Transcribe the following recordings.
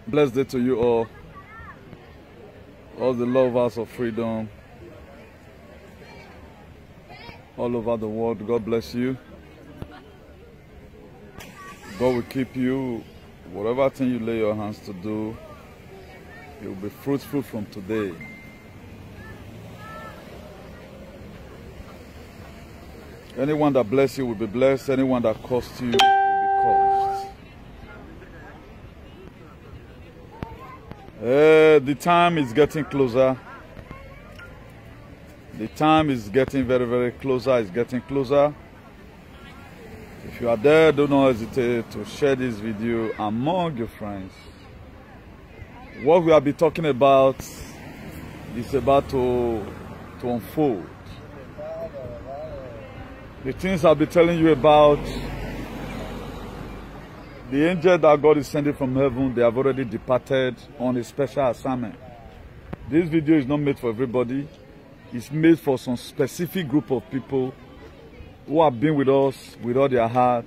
Blessed day to you all the lovers of freedom all over the world. God bless you. God will keep you. Whatever thing you lay your hands to do, it will be fruitful from today. Anyone that bless you will be blessed. Anyone that costs you will be cursed. The time is getting closer. The time is getting very, very closer. It's getting closer. If you are there, do not hesitate to share this video among your friends. What we have been talking about is about to unfold. The things I'll be telling you about, the angel that God is sending from heaven, they have already departed on a special assignment. This video is not made for everybody. It's made for some specific group of people who have been with us with all their heart,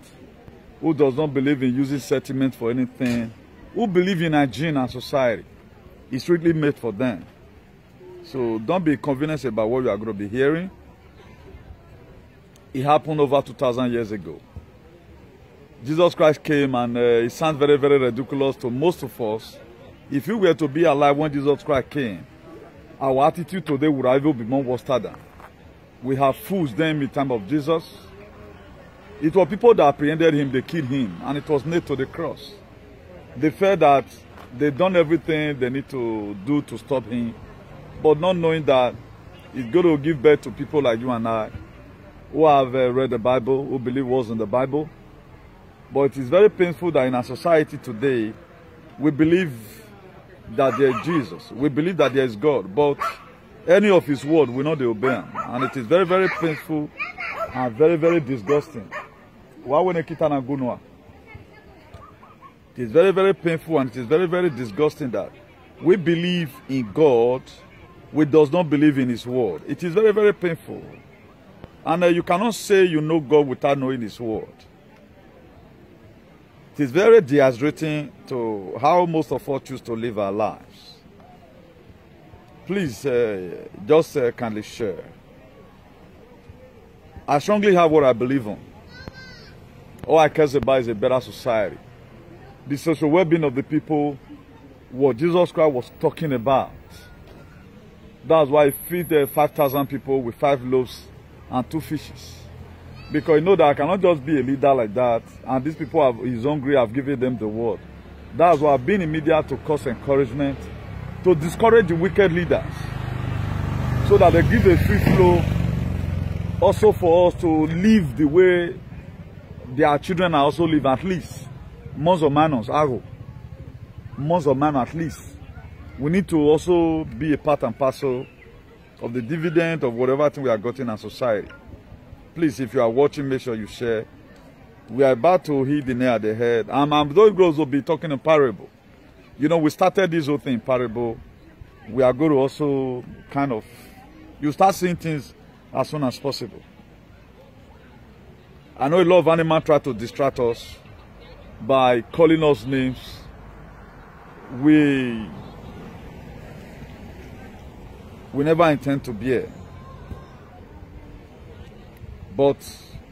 who does not believe in using sentiment for anything, who believe in hygiene and society. It's really made for them. So don't be convinced about what you are going to be hearing. It happened over 2,000 years ago. Jesus Christ came, and it sounds very, very ridiculous to most of us. If you were to be alive when Jesus Christ came, our attitude today would even be more worse than. We have fools then in the time of Jesus. It was people that apprehended him, they killed him, and it was nailed to the cross. They felt that they've done everything they need to do to stop him, but not knowing that it's going to give birth to people like you and I, who have read the Bible, who believe what's in the Bible. But it is very painful that in our society today, we believe that there is Jesus. We believe that there is God, but any of his word will not obey him. And it is very, very painful and very, very disgusting. It is very, very painful and it is very, very disgusting that we believe in God, we does not believe in his word. It is very, very painful. And you cannot say you know God without knowing his word. It is very dehydrating to how most of us choose to live our lives. Please, just kindly share. I strongly have what I believe on. All I care about is a better society. The social well-being of the people, what Jesus Christ was talking about. That's why he fed 5,000 people with 5 loaves and 2 fishes. Because you know that I cannot just be a leader like that, and these people is hungry, I've given them the word. That's why I've been in media to cause encouragement, to discourage the wicked leaders, so that they give a free flow also for us to live the way their children are also live, at least. Months of man at least. We need to also be a part and parcel of the dividend of whatever thing we are getting in our society. Please, if you are watching, make sure you share. We are about to hit the nail at the head. Those girls will be talking in parable. You know, we started this whole thing in parable. We are going to also kind of, you start seeing things as soon as possible. I know a lot of animals try to distract us by calling us names. We never intend to be here. But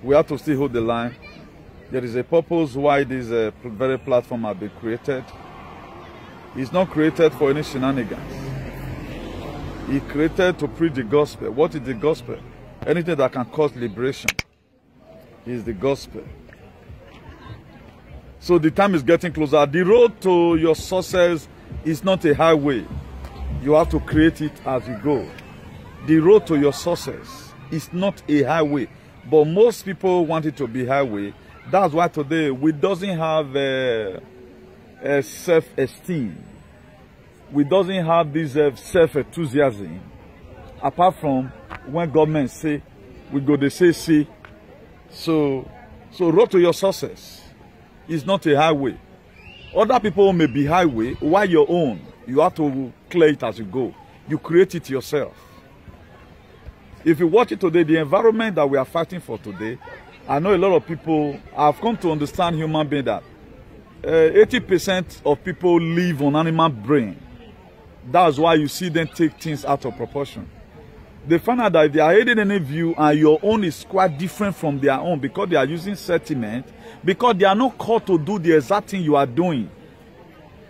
we have to still hold the line. There is a purpose why this very platform has been created. It's not created for any shenanigans. It's created to preach the gospel. What is the gospel? Anything that can cause liberation is the gospel. So the time is getting closer. The road to your success is not a highway. You have to create it as you go. The road to your success is not a highway. But most people want it to be highway. That's why today we doesn't have a self-esteem. We doesn't have this self-enthusiasm. Apart from when government say, we go they say see. So road to your success is not a highway. Other people may be highway, while your own, you have to clear it as you go. You create it yourself. If you watch it today, the environment that we are fighting for today, I know a lot of people have come to understand human being that 80% of people live on animal brain. That's why you see them take things out of proportion. They find out that if they are aiding any view and your own is quite different from their own because they are using sentiment, because they are not called to do the exact thing you are doing.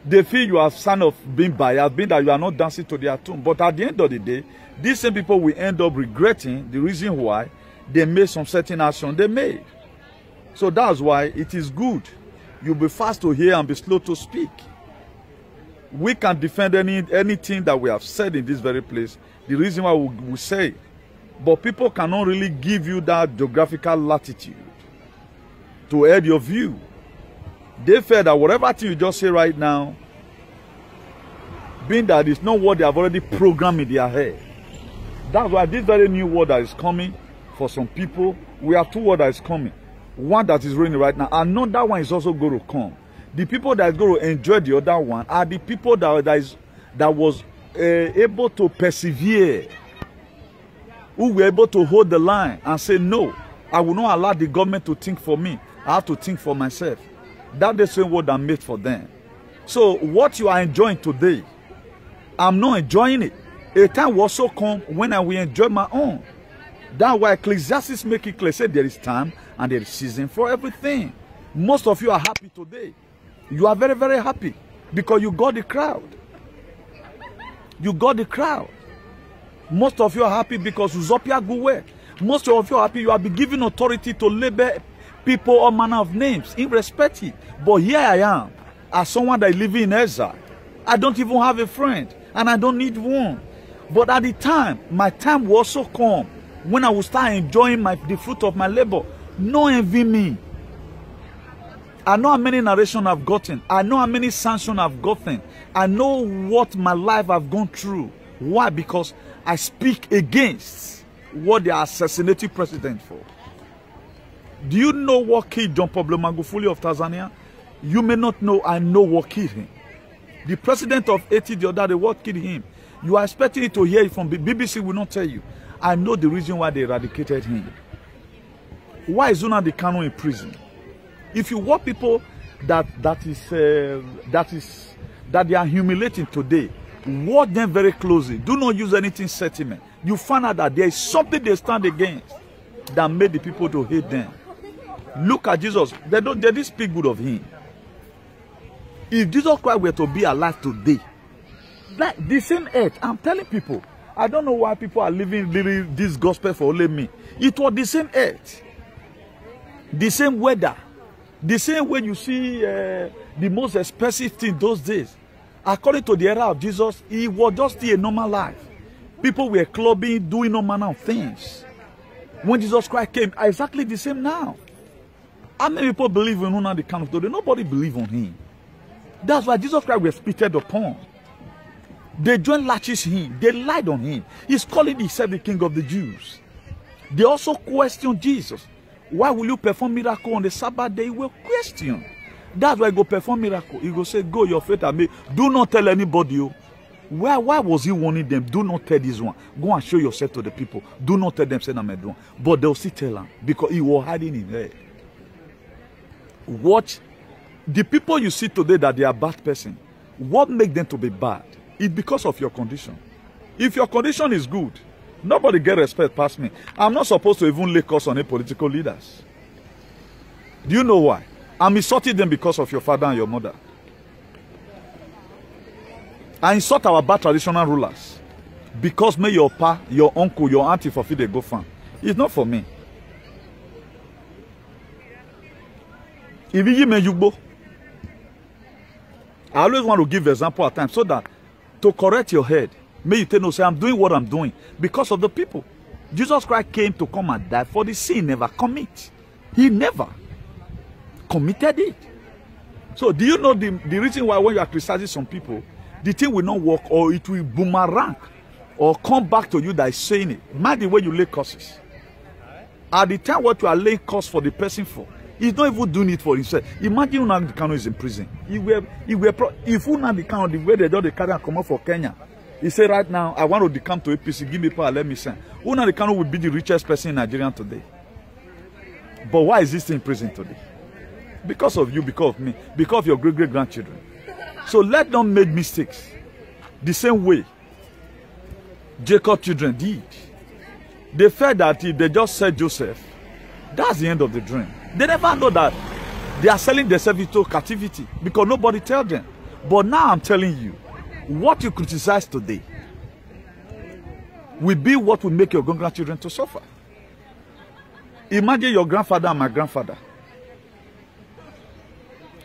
They feel you are sign of being biased, being that you are not dancing to their tune. But at the end of the day, these same people will end up regretting the reason why they made some certain action they made. So that's why it is good. You'll be fast to hear and be slow to speak. We can defend anything that we have said in this very place. The reason why we say, but people cannot really give you that geographical latitude to add your view. They feel that whatever thing you just say right now, being that it's not what they have already programmed in their head. That's why this very new word that is coming for some people, we have two words that is coming. One that is raining right now, another one is also going to come. The people that is going to enjoy the other one are the people that was able to persevere, who were able to hold the line and say, no, I will not allow the government to think for me. I have to think for myself. That's the same word I made for them. So what you are enjoying today, I'm not enjoying it. A time will also come when I will enjoy my own. That's why Ecclesiastes make it clear, say there is time and there is season for everything. Most of you are happy today. You are very, very happy because you got the crowd. You got the crowd. Most of you are happy because Uzopia go well. Most of you are happy you have been given authority to label people all manner of names, irrespective. But here I am, as someone that is living in exile. I don't even have a friend, and I don't need one. But at the time, my time will also come when I will start enjoying the fruit of my labor. No envy me. I know how many narrations I've gotten. I know how many sanctions I've gotten. I know what my life have gone through. Why? Because I speak against what they are assassinating president for. Do you know what killed John Pablo Magufuli of Tanzania? You may not know. I know what killed him. The president of Haiti the other day, what killed him? You are expecting to hear it from BBC will not tell you. I know the reason why they eradicated him. Why is Nnamdi Kanu in prison? If you want people that they are humiliating today, watch them very closely. Do not use anything sentiment. You find out that there is something they stand against that made the people to hate them. Look at Jesus. They didn't speak good of him. If Jesus Christ were to be alive today, like the same earth, I'm telling people, I don't know why people are living this gospel for only me. It was the same earth, the same weather, the same way you see the most expensive thing those days. According to the era of Jesus, it was just a normal life. People were clubbing, doing no manner of things. When Jesus Christ came, exactly the same now. How many people believe in Nnamdi Kanu today? Nobody believes on him. That's why Jesus Christ was spitted upon. They joined latches him. They lied on him. He's calling himself the King of the Jews. They also questioned Jesus. Why will you perform miracle on the Sabbath day? He will question. That's why he go perform miracle. He go say, go, your faith and me. Do not tell anybody. Why was he warning them? Do not tell this one. Go and show yourself to the people. Do not tell them, say, I'm a drone. But they'll still tell him because he was hiding in there. Watch. The people you see today that they are bad person, what makes them to be bad? It's because of your condition. If your condition is good, nobody get respect past me. I'm not supposed to even lay curse on any political leaders. Do you know why? I'm insulting them because of your father and your mother. I insult our bad traditional rulers because may your pa, your uncle, your auntie for feed they go farm. It's not for me. If you may you go. I always want to give example at times so that to correct your head, may you tell no, say I'm doing what I'm doing because of the people. Jesus Christ came to come and die for the sin never commit. He never committed it. So do you know the reason why when you are criticizing some people, the thing will not work or it will boomerang or come back to you that is saying it? Mind the way you lay curses. At the time what you are laying curse for the person for, he's not even doing it for himself. Imagine Nnamdi Kanu is in prison. If Nnamdi Kanu, the way they do the carry and come out for Kenya, he said right now, I want to come to APC, give me power, let me send. Nnamdi Kanu will be the richest person in Nigeria today. But why is he still in prison today? Because of you, because of me, because of your great-great-grandchildren. So let them make mistakes the same way Jacob's children did. They felt that if they just said Joseph, that's the end of the dream. They never know that they are selling themselves into captivity because nobody tells them. But now I'm telling you, what you criticize today will be what will make your grandchildren to suffer. Imagine your grandfather and my grandfather.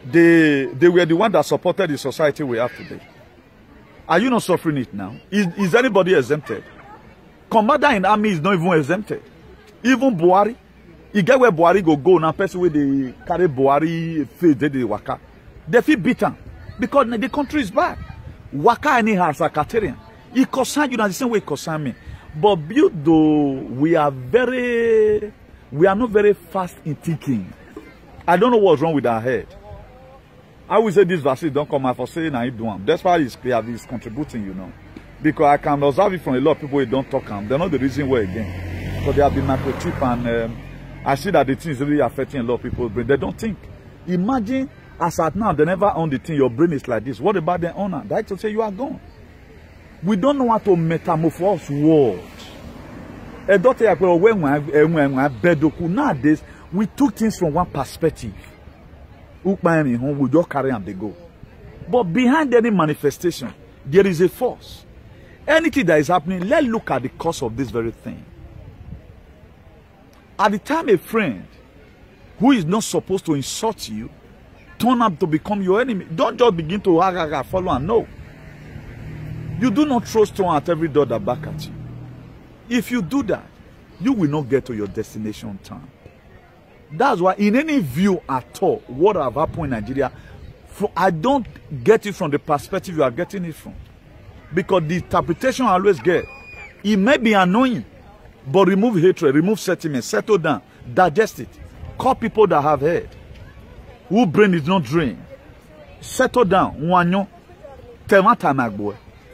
They were the one that supported the society we have today. Are you not suffering it now? Is anybody exempted? Commander in army is not even exempted. Even Buhari. You get where Buhari go now, person where they carry Buhari face they waka. They feel beaten because the country is bad. Waka anyhow as a Caterian. It concerns you in the same way it concerns me. But though we are not very fast in thinking. I don't know what's wrong with our head. I will say this vaccine don't come out for saying I do them. That's why it's clear it's contributing, you know. Because I can observe it from a lot of people who don't talk them. They're not the reason why again. Because they have been microchip and I see that the thing is really affecting a lot of people's brain. They don't think. Imagine as at now they never own the thing. Your brain is like this. What about the owner? That's to say you are gone. We don't know how to metamorphose words. Nowadays, we took things from one perspective. We just carry and they go. But behind any manifestation, there is a force. Anything that is happening, let's look at the cause of this very thing. At the time a friend who is not supposed to insult you turn up to become your enemy, don't just begin to follow and no. You do not throw stone at every door that back at you. If you do that, you will not get to your destination on time. That's why in any view at all, what have happened in Nigeria, I don't get it from the perspective you are getting it from. Because the interpretation I always get, it may be annoying, but remove hatred, remove sentiment, settle down, digest it. Call people that have heard, whose brain is not drained. Settle down.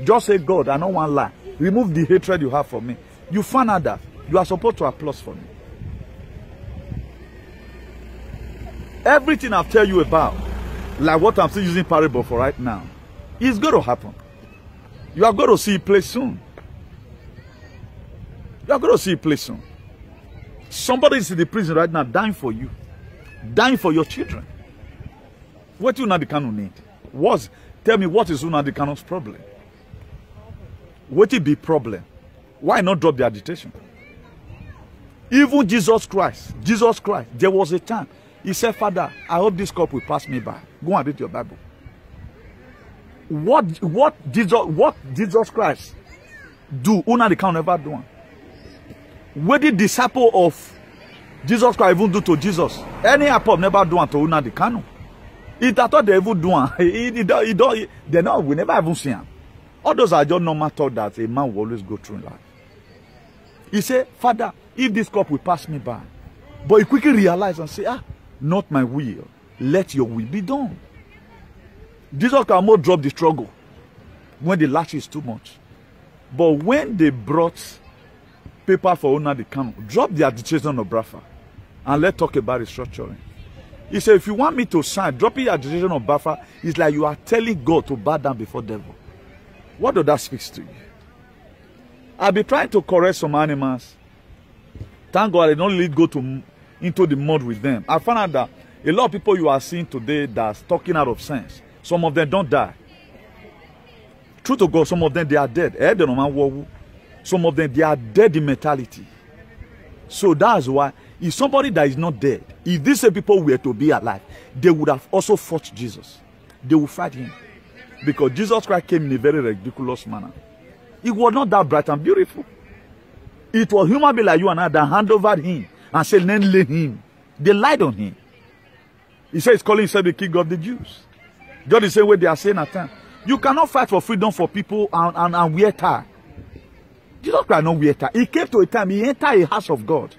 Just say, God, I don't want to lie. Remove the hatred you have for me. You find out that you are supposed to applaud for me. Everything I've tell you about, like what I'm still using parable for right now, is going to happen. You are going to see it play soon. You are going to see it play soon. Somebody is in the prison right now dying for you. Dying for your children. What do Nnamdi Kanu need? Tell me what is Nnamdi Kanu's problem? What it be problem? Why not drop the agitation? Even Jesus Christ, there was a time. He said, Father, I hope this cup will pass me by. Go and read your Bible. What Jesus Christ do, Nnamdi Kanu never do. What did disciple of Jesus Christ even do to Jesus? Any apostle never do to Nnamdi Kanu. It I thought they even do. We never even see him. All those are just normal thought that a man will always go through in life. He said, Father, if this cup will pass me by. But he quickly realized and said, not my will. Let your will be done. Jesus can more drop the struggle when the lash is too much. But when they brought paper for Nnamdi Kanu, drop the agitation of Biafra and let's talk about restructuring. He said, if you want me to sign, dropping the agitation of Biafra is like you are telling God to bow down before devil. What does that speak to you? I've been trying to correct some animals. Thank God I don't really go into the mud with them. I found out that a lot of people you are seeing today that's talking out of sense. Some of them don't die. True to God, some of them they are dead. Some of them they are dead in mentality. So that's why if somebody that is not dead, if these people were to be alive, they would have also fought Jesus. They would fight him. Because Jesus Christ came in a very ridiculous manner. It was not that bright and beautiful. It was human being like you and I that hand over him and said, then lay him. They lied on him. He said he's calling himself the king of the Jews. Just the same way they are saying at times. You cannot fight for freedom for people and wear tie. Jesus Christ not wear tie. He came to a time, he entered a house of God.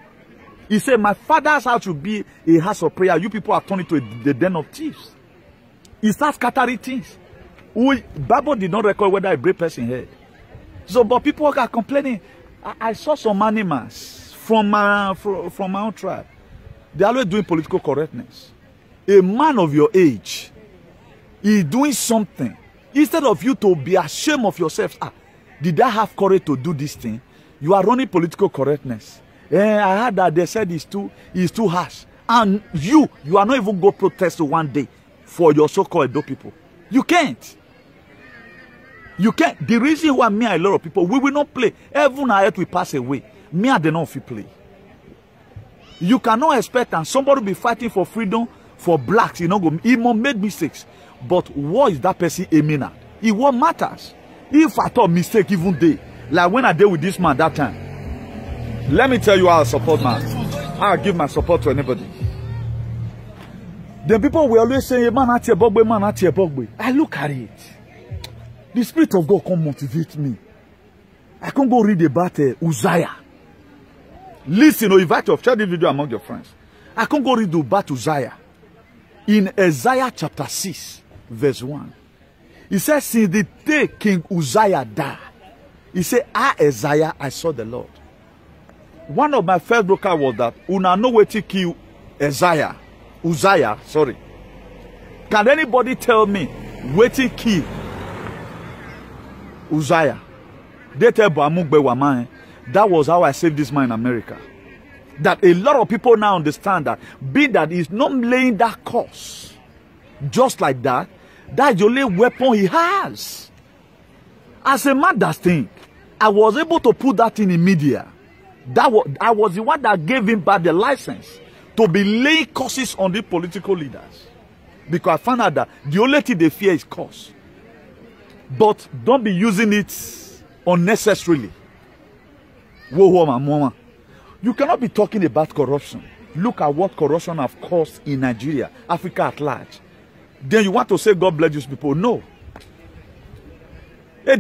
He said, my father's house should be a house of prayer. You people are turning to the den of thieves. He starts scattering things. Bible did not record whether a brave person heard. So, but people are complaining. I saw some animals from my own tribe. They are always doing political correctness. a man of your age is doing something, instead of you to be ashamed of yourself, did I have courage to do this thing? You are running political correctness. I heard that they said it's too harsh. And you are not even go protest one day for your so-called Edo people. You can't. You can't. The reason why me and a lot of people, we will not play. Heaven and earth will pass away. Me and they not play. You cannot expect and somebody be fighting for freedom for blacks. You know, he must make mistakes. But what is that person aiming at? It what matters. If I thought mistake even day, like when I deal with this man that time, let me tell you how I support man. I'll give my support to anybody. The people will always say, man, man, I look at it. The Spirit of God can motivate me. I can go read about Uzziah. Listen, or invite your share this video among your friends. I can go read about Uzziah. In Isaiah chapter 6, verse 1. He says, since the day King Uzziah died, he said, Isaiah, I saw the Lord. One of my first broker was that, una know where to kill Uzziah, sorry. Can anybody tell me where to kill Uzziah? They tell Bamugbe Waman, that was how I saved this man in America. That a lot of people now understand that, being that he's not laying that course, just like that, that's the only weapon he has. As a man that think, I was able to put that in media. I was the one that gave him back the license to be laying curses on the political leaders. Because I found out that the only thing they fear is curse. But don't be using it unnecessarily. You cannot be talking about corruption. Look at what corruption have caused in Nigeria, Africa at large. Then you want to say God bless these people? No. There's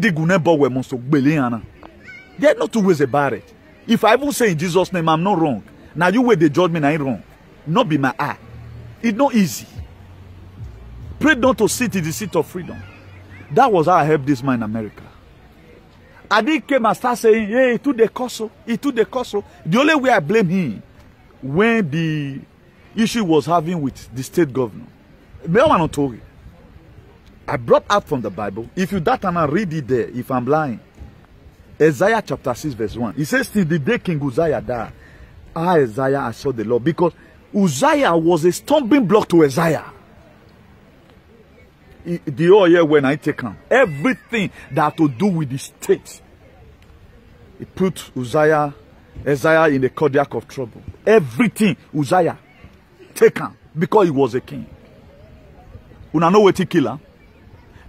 no two ways about it. If I even say in Jesus' name, I'm not wrong. Now you wait the judgment, I ain't wrong. Not be my eye. It's not easy. Pray not to sit in the seat of freedom. That was how I helped this man in America. I didn't come and start saying, hey, he took the course. He took the course. The only way I blame him, when the issue was having with the state governor, I brought out from the Bible. If you that and read it there, if I'm lying, Isaiah chapter 6 verse 1. It says, till the day King Uzziah died, Isaiah, I saw the Lord. Because Uzziah was a stumbling block to Isaiah. The whole year when I take him, everything that had to do with the state, it put Isaiah in the cardiac of trouble. Everything Uzziah take him because he was a king. Una know what he killed?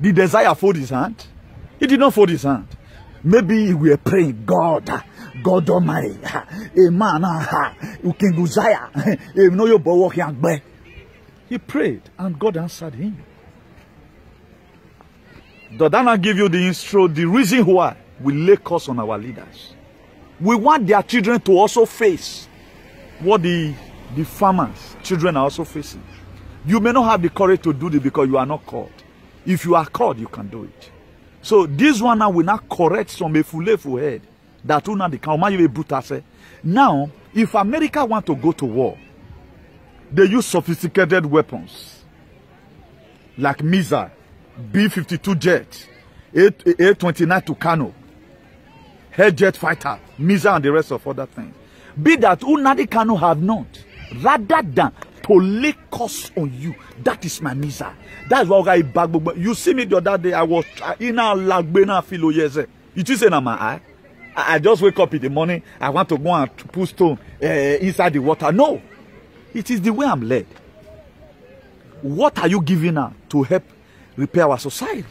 Did Isaiah fold his hand? He did not fold his hand. Maybe we were praying, God Almighty, a man, King Uzziah, he prayed and God answered him. Does that not give you the reason why we lay curse on our leaders? We want their children to also face what the farmers' children are also facing. You may not have the courage to do this because you are not called. If you are called, you can do it. So this one now will not correct some efulefu head that will not the now, if America want to go to war, they use sophisticated weapons like missile, B-52 jet, A-29 Tucano, head jet fighter, missile and the rest of other things. Be that Unadi Kano have not, rather than to lay cost on you. That is my missile. That's why I bag. You see me the other day, I was in a lagbena filo yeze. You just say na my eye. I just wake up in the morning, I want to go and put stone inside the water. No. It is the way I'm led. What are you giving out to help repair our society?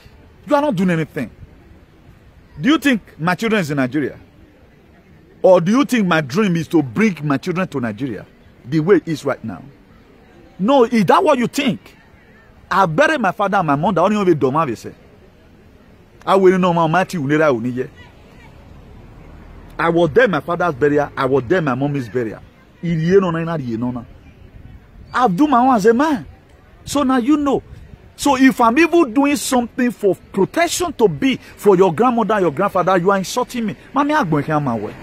You are not doing anything. Do you think my children is in Nigeria? Or do you think my dream is to bring my children to Nigeria the way it is right now? No, is that what you think? I buried my father and my mother. Only over Doma say. I will know my mighty unera uniye. I was there my father's burial. I was there my mommy's burial. I've done my own as a man. So now you know. So if I'm even doing something for protection to be for your grandmother, your grandfather, you are insulting me. Mommy, I'm going to my way.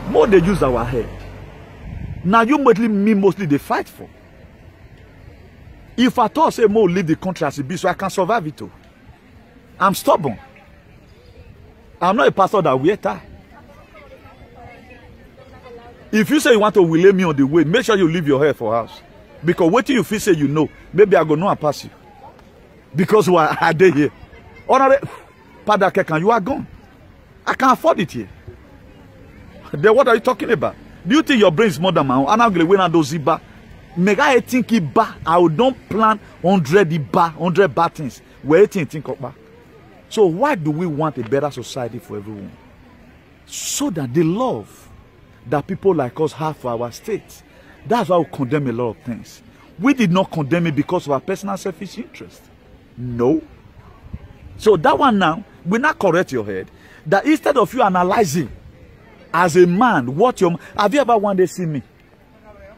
More they use our head. Now you mostly they fight for. If I thought say more leave the country as it be, so I can survive it too. I'm stubborn. I'm not a pastor that wear tie. If you say you want to relay me on the way, make sure you leave your hair for house. Because what you feel say you know, maybe I go know and pass you. Because why are they here? Padakekan, you are gone. I can't afford it here. Then what are you talking about? Do you think your brain is more than my own? I'm not going to win those ziba. Make I think iba. I don't plan 100 iba, 100 bad things. Where think about. So why do we want a better society for everyone? So that the love that people like us have for our state. That's why we condemn a lot of things. We did not condemn it because of our personal selfish interest. No. So that one now, we not correct your head. That instead of you analyzing as a man, what your... Have you ever one day seen me?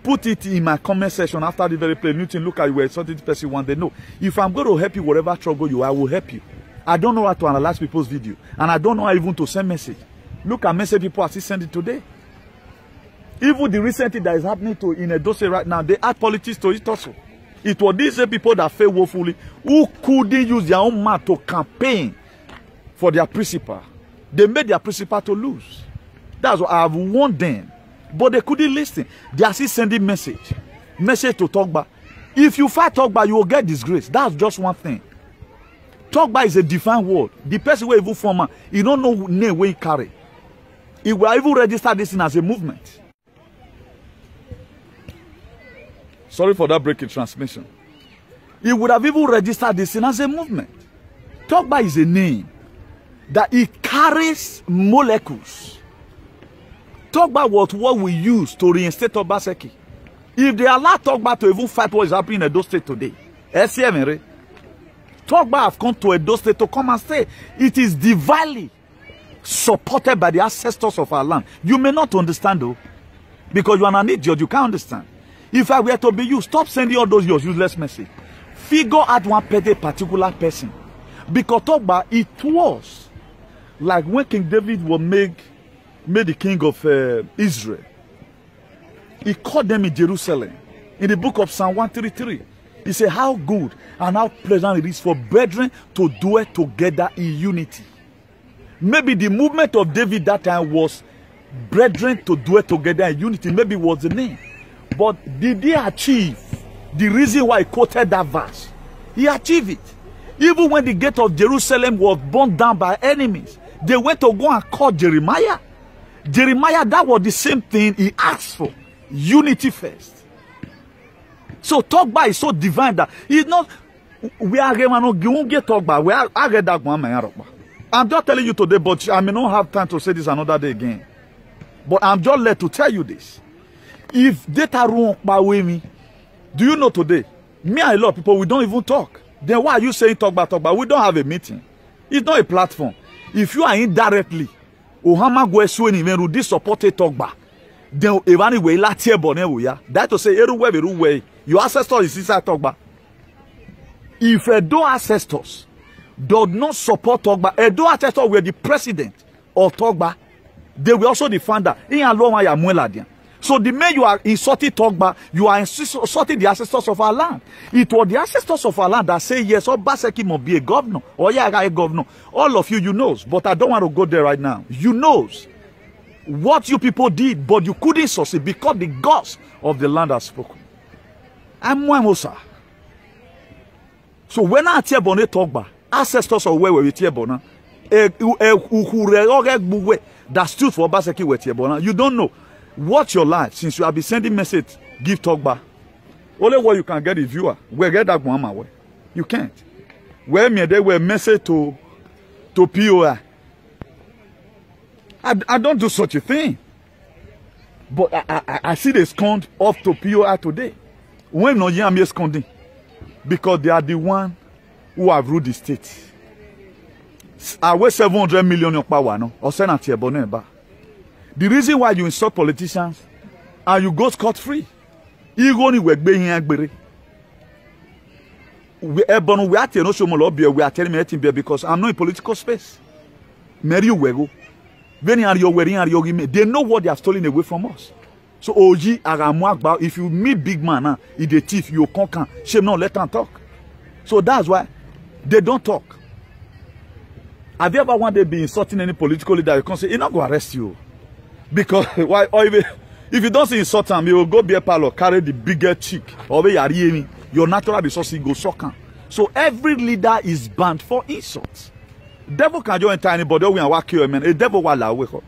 Put it in my comment section after the very play. Newton, look at you where something person one day. No. If I'm going to help you, whatever trouble you, I will help you. I don't know how to analyze people's video. And I don't know how even to send message. Look at message people are still sending today. Even the recent thing that is happening to in a dossier right now, they add politics to it also. It was these people that failed woefully who couldn't use their own mouth to campaign for their principal. They made their principal to lose. That's what I have warned them. But they couldn't listen. They are still sending message to Togba. If you fight Togba, you will get disgrace. That's just one thing. Togba is a defined word. The person who even former, he don't know name where he carry. He will even register this thing as a movement. Sorry for that break in transmission. He would have even registered this thing as a movement. Togba is a name that it carries molecules. Togba was what we use to reinstate Obaseki. If they allow Togba to even fight what is happening in Edo State today, Togba have come to Edo State to come and say it is divinely supported by the ancestors of our land. You may not understand though, because you are an idiot, you can't understand. If I were to be you, stop sending all those your useless messages. Figure out one particular person. Because Togba, it was like when King David was made the king of Israel. He called them in Jerusalem. In the book of Psalm 133, he said, how good and how pleasant it is for brethren to dwell together in unity. Maybe the movement of David that time was brethren to dwell together in unity. Maybe it was the name. But did he achieve the reason why he quoted that verse? He achieved it. Even when the gate of Jerusalem was burned down by enemies, they went to go and call Jeremiah. Jeremiah, that was the same thing he asked for. Unity first. So Togba is so divine that he's not... We are going to talk about. I'm just telling you today, but I may not have time to say this another day again. But I'm just led to tell you this. If data run by me, do you know today, me and a lot of people, we don't even talk. Then why are you saying talk about? We don't have a meeting. It's not a platform. If you are indirectly, Ohama Gwesu and even Rudi supported Togba, then anyway, that to say everywhere, your ancestors is inside Togba. If Edo ancestors do not support Togba, Edo ancestors were the president of Togba, they were also the founder. So the minute you are insulting Togba, you are insulting the ancestors of our land. It was the ancestors of our land that say yes, Obaseki must be a governor, or a governor. All of you knows, but I don't want to go there right now. You knows what you people did, but you couldn't succeed because the gods of the land have spoken. I'm Mosa. So when I tell Bonnet Togba, ancestors of where we tell Bona, that stood for Obaseki with Bona, you don't know. Watch your life since you have been sending message. Give Togba. Only what you can get is viewer. We get that one way. You can't. Where me they were message to POI. I don't do such a thing. But I see they scond off to POI today. When no yam sconding, because they are the one who have ruled the state. I weigh 700 million of power no. Or send at your bonnet. The reason why you insult politicians and you go scot-free, we are telling me because I'm not in political space. They know what they have stolen away from us. So Oji Aramwagba, if you meet big man now, if the thief, you conquer. Shame not let them talk. So that's why they don't talk. Have you ever one day been insulting any political leader? You can say, he's not going to arrest you. Because why? Or if you don't say insult him, you will go be a palo, carry the bigger cheek, or be your natural resource go shock him. So every leader is banned for insults. Devil can just enter anybody we and work you, man. A devil will allow wake up.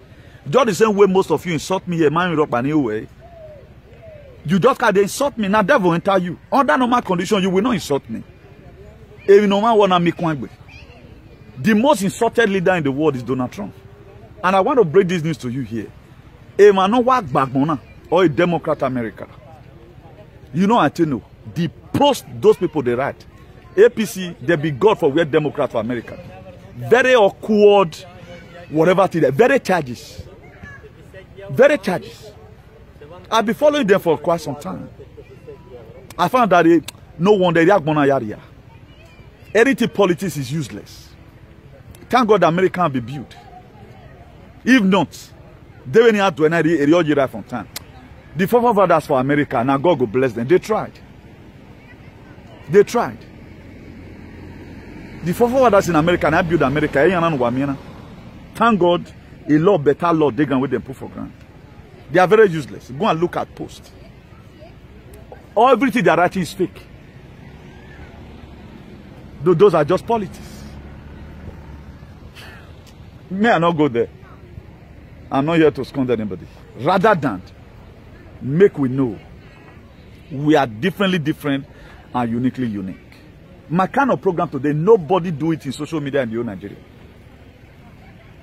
Just the same way most of you insult me here, man, up anyway. You just can't insult me. Now devil enter you. Under normal condition, you will not insult me. If no man wanna make one way. The most insulted leader in the world is Donald Trump. And I want to break this news to you here. A man no work back or a Democrat America. You know I tell you, the post those people they write. APC, they be God for where Democrat for America. Very awkward, whatever it is. Very charges. Very charges. I've been following them for quite some time. I found that no one they react area. Anything politics is useless. Thank God America can be built. If not, they will not do any area right from time. The forefathers for America, now God will bless them. They tried. They tried. The forefathers in America, now build America. Thank God, a lot better law they can with them put for granted. They are very useless. Go and look at post. Everything they are writing is fake. Those are just politics. May I not go there? I'm not here to scold anybody. Rather than make we know we are differently different and uniquely unique. My kind of program today, nobody do it in social media in the whole Nigeria.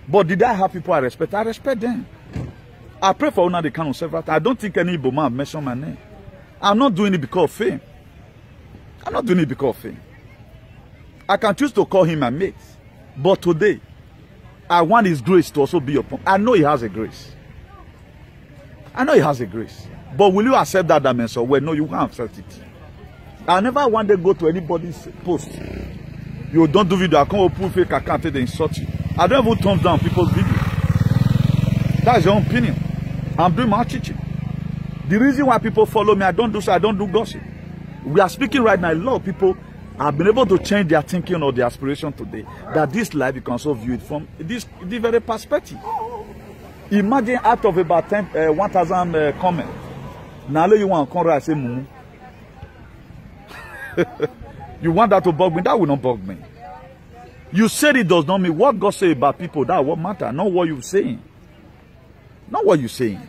But did I have people I respect? I respect them. I pray for one the kind of several times. I don't think any Igbo man mentioned my name. I'm not doing it because of fame. I'm not doing it because of fame. I can choose to call him my mate. But today, I want his grace to also be upon. I know he has a grace. I know he has a grace. But will you accept that dimension? Well, no, you can't accept it. I never want to go to anybody's post. You don't do video. I can't open fake account and they insult you. I don't even thumbs down people's videos. That's your own opinion. I'm doing my teaching. The reason why people follow me, I don't do so, I don't do gossip. We are speaking right now. A lot of people have been able to change their thinking or their aspiration today. That this life, you can also view it from this very perspective. Imagine out of about 1,000 comments. Now you want to come right and say, Mumu. You want that to bug me? That will not bug me. You said it does not mean what God say about people. That's what matters, not what you're saying. Not what you're saying.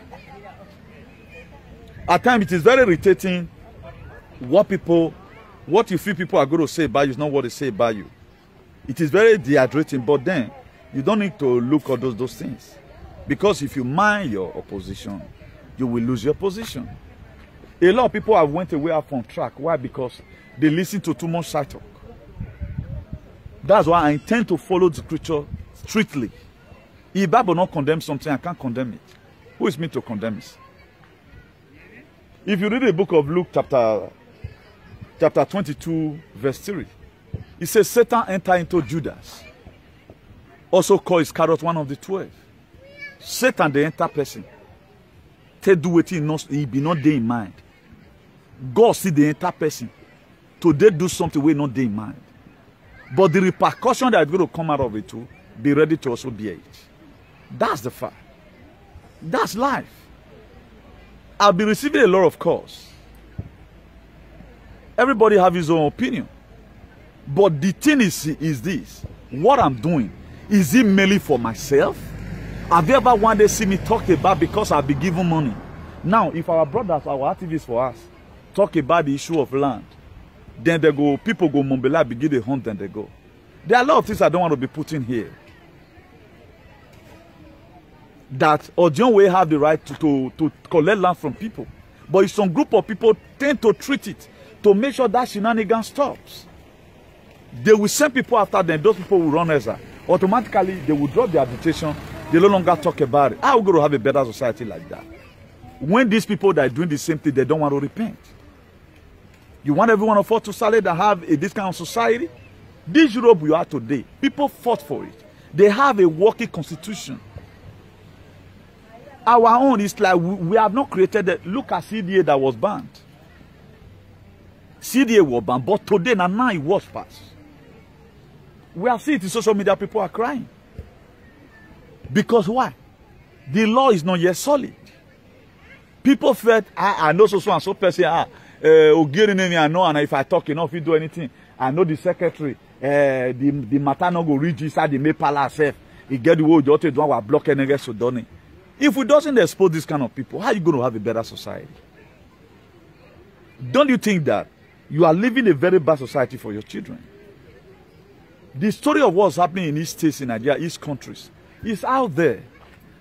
At times it is very irritating what you feel people are going to say about you is not what they say about you. It is very dehydrating, but then you don't need to look at those things. Because if you mind your opposition, you will lose your position. A lot of people have went away from track. Why? Because they listen to too much side talk. That's why I intend to follow the scripture strictly. If the Bible not condemn something, I can't condemn it. Who is me to condemn it? If you read the book of Luke chapter 22, verse 3, it says Satan entered into Judas, also called Iscariot, one of the 12. Satan, the enter person, to do what he be not there in mind. God see the enter person, to they do something we not there in mind. But the repercussion that is going to come out of it too, be ready to also bear it. That's the fact. That's life. I'll be receiving a lot of calls. Everybody have his own opinion. But the thing is this. What I'm doing, is it merely for myself? Have you ever one day seen me talk about because I'll be given money? Now, if our brothers, our activists for us, talk about the issue of land, then they go, people go Mumbela, begin to hunt, and they go. There are a lot of things I don't want to be putting here. That Odion will have the right to collect land from people. But if some group of people tend to treat it to make sure that shenanigan stops, they will send people after them. Those people will run as automatically they will drop their agitation. They no longer talk about it. How are we going to have a better society like that? When these people that are doing the same thing, they don't want to repent. You want everyone of us to salute and have this kind of society? This Europe we are today, people fought for it. They have a working constitution. Our own is like we have not created it. Look at CDA that was banned. CDA was banned, but today now it was passed. We have seen it in social media, people are crying. Because why? The law is not yet solid. People felt, I know so and so person, I know, and if I talk enough, you do anything. I know the secretary, the matter no go reach inside the May Palace self. He get the way you do our block and get so done. If we doesn't expose this kind of people, how are you going to have a better society? Don't you think that you are living a very bad society for your children? The story of what's happening in East states in Nigeria, East countries, is out there.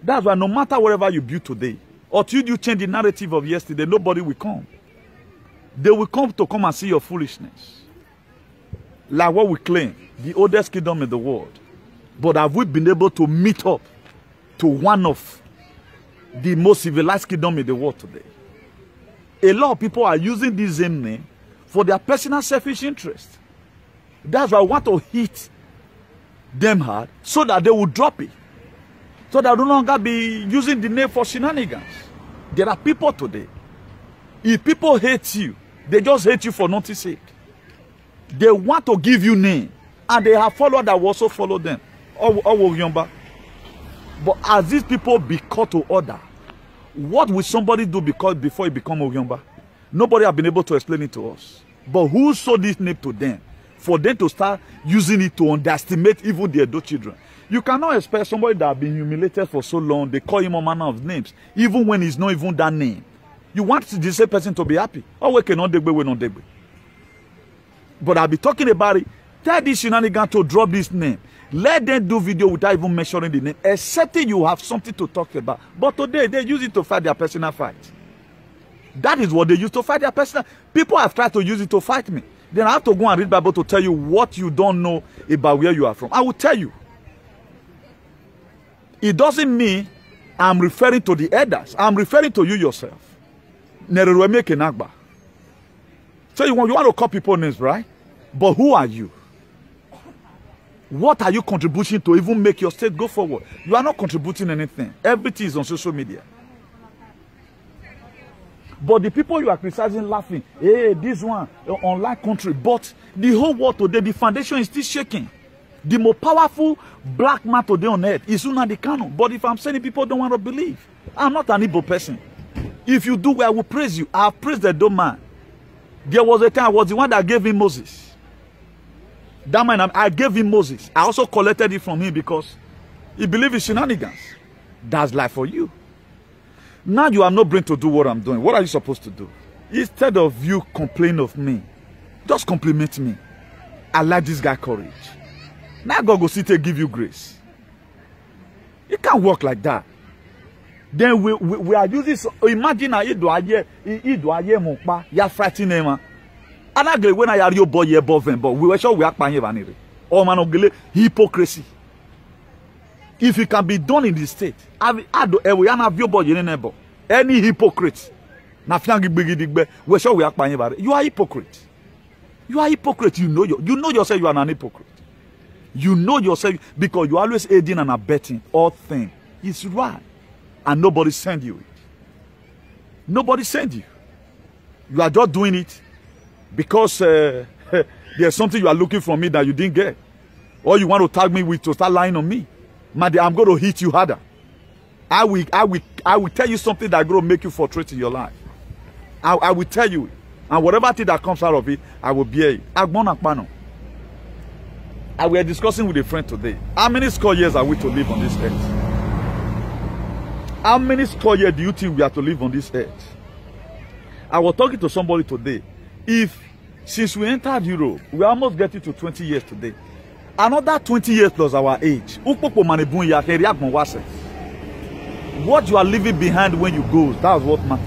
That's why no matter whatever you build today, or till you change the narrative of yesterday, nobody will come. They will come to come and see your foolishness. Like what we claim, the oldest kingdom in the world. But have we been able to meet up to one of the most civilized kingdom in the world today? A lot of people are using this same name for their personal selfish interest. That's why I want to hit them hard so that they will drop it. So that they no longer be using the name for shenanigans. There are people today. If people hate you, they just hate you for nothing's sake. They want to give you name. And they have followers that will also follow them. But as these people be called to order, what will somebody do before he become Ogyomba? Nobody have been able to explain it to us. But who sold this name to them? For them to start using it to underestimate even their adult children. You cannot expect somebody that has been humiliated for so long, they call him all manner of names, even when it's not even that name. You want the same person to be happy. Oh, we cannot do we not do. But I'll be talking about it. Tell this shenanigan to drop this name. Let them do video without even mentioning the name, excepting you have something to talk about. But today, they use it to fight their personal fight. That is what they use to fight their personal. People have tried to use it to fight me. Then I have to go and read Bible to tell you what you don't know about where you are from. I will tell you. It doesn't mean I'm referring to the elders. I'm referring to you yourself. So you want to call people names, right? But who are you? What are you contributing to even make your state go forward? You are not contributing anything. Everything is on social media. But the people you are criticizing laughing, hey, this one, online country. But the whole world today, the foundation is still shaking. The most powerful black man today on earth is Nnamdi Kanu. But if I'm saying people don't want to believe, I'm not an Igbo person. If you do well, I will praise you. I have praised the dumb man. There was a time I was the one that gave him Moses. That man, I gave him Moses. I also collected it from him because he believed in shenanigans. That's life for you. Now you are not brain to do what I'm doing. What are you supposed to do? Instead of you complaining of me, just compliment me. I like this guy courage. Now God go sit and give you grace. It can't work like that. Then we are using, imagine I do aye mukpa, ya frighten him. Anagele when I are your boy above him, but we were sure we are paying vanity. Oh man, hypocrisy. If it can be done in the state, any hypocrite, we're sure we are paying vanity. You are hypocrite. You are hypocrite. You know yourself. You are an hypocrite. You know yourself because you always aiding and abetting all things. It's right. And nobody send you it. Nobody send you. You are just doing it because there's something you are looking for me that you didn't get. Or you want to tag me with to start lying on me. Man, I'm going to hit you harder. I will tell you something that's going to make you frustrate in your life. I will tell you. And whatever thing that comes out of it, I will bear it. I were discussing with a friend today. How many score years are we to live on this earth? How many score years do you think we have to live on this earth? I was talking to somebody today. Since we entered Europe, we almost getting to 20 years today. Another 20 years plus our age. What you are leaving behind when you go, that's what matters.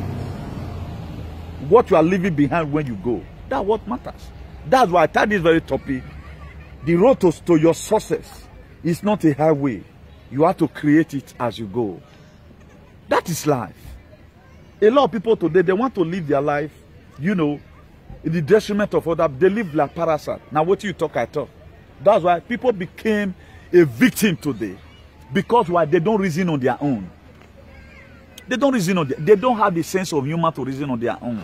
What you are leaving behind when you go, that's what matters. That's why I tell this very topic. The road to your success is not a highway. You have to create it as you go. That is life. A lot of people today, they want to live their life, you know, in the detriment of others. They live like parasite. Now what you talk, I talk. That's why people became a victim today. Because why? They don't reason on their own. They don't reason on they don't have the sense of humor to reason on their own.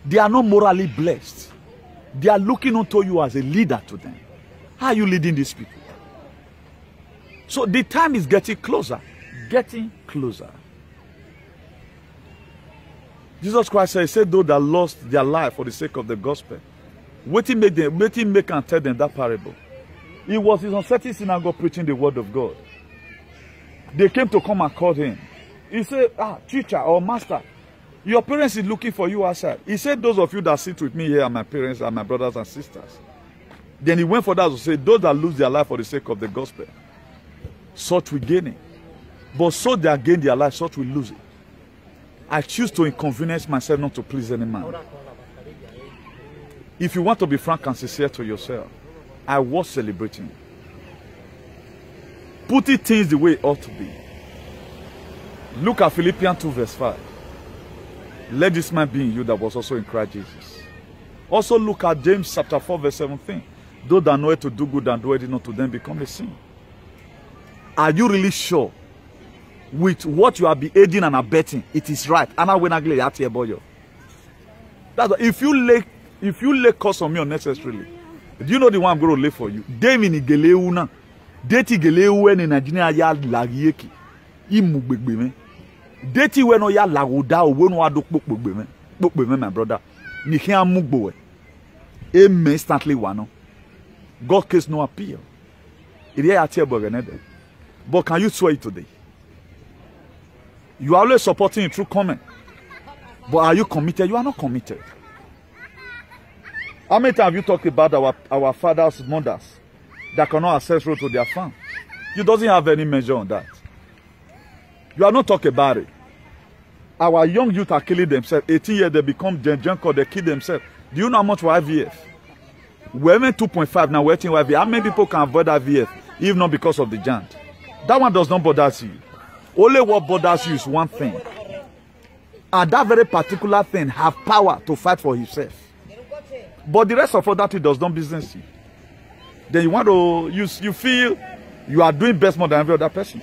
They are not morally blessed. They are looking unto you as a leader to them. How are you leading these people? So the time is getting closer. Getting closer. Jesus Christ said, those that lost their life for the sake of the gospel, waiting make and tell them that parable. He was in a certain synagogue preaching the word of God. They came to come and call him. He said, teacher or master, your parents is looking for you outside. He said, those of you that sit with me here are my parents and my brothers and sisters. Then he went for that to say, those that lose their life for the sake of the gospel, such will gain it. But so they gain their life, such will lose it. I choose to inconvenience myself not to please any man. If you want to be frank and sincere to yourself, I was celebrating. Putting things the way it ought to be. Look at Philippians 2 verse 5. Let this man be in you that was also in Christ Jesus. Also look at James chapter 4 verse 17. Those that know it to do good and do it not to them become a sin. Are you really sure with what you are be aiding and abetting, it is right? And I will agree at about you. That's what, if you lay curse on me unnecessarily, do you know the one I'm going to lay for you? Demi geleu na, deti geleu en Nigeria ya lagieki, imugbegbe me. Deti we no ya lagoda we no adok bokbegbe me, my brother. Ni hian mugbo we. Amen instantly wano. God case no appeal. It is at your. But can you swear it today? You are always supporting it through comment. But are you committed? You are not committed. How many times have you talked about our fathers, mothers that cannot access road to their farm? You doesn't have any measure on that. You are not talking about it. Our young youth are killing themselves. 18 years they become junk or they kill themselves. Do you know how much for IVF? We're even 2.5 now waiting for IVF. How many people can avoid IVF if not because of the giant? That one does not bother you. Only what bothers you is one thing. And that very particular thing have power to fight for himself. But the rest of all that it does not business you. Then you want to, you feel you are doing best more than every other person.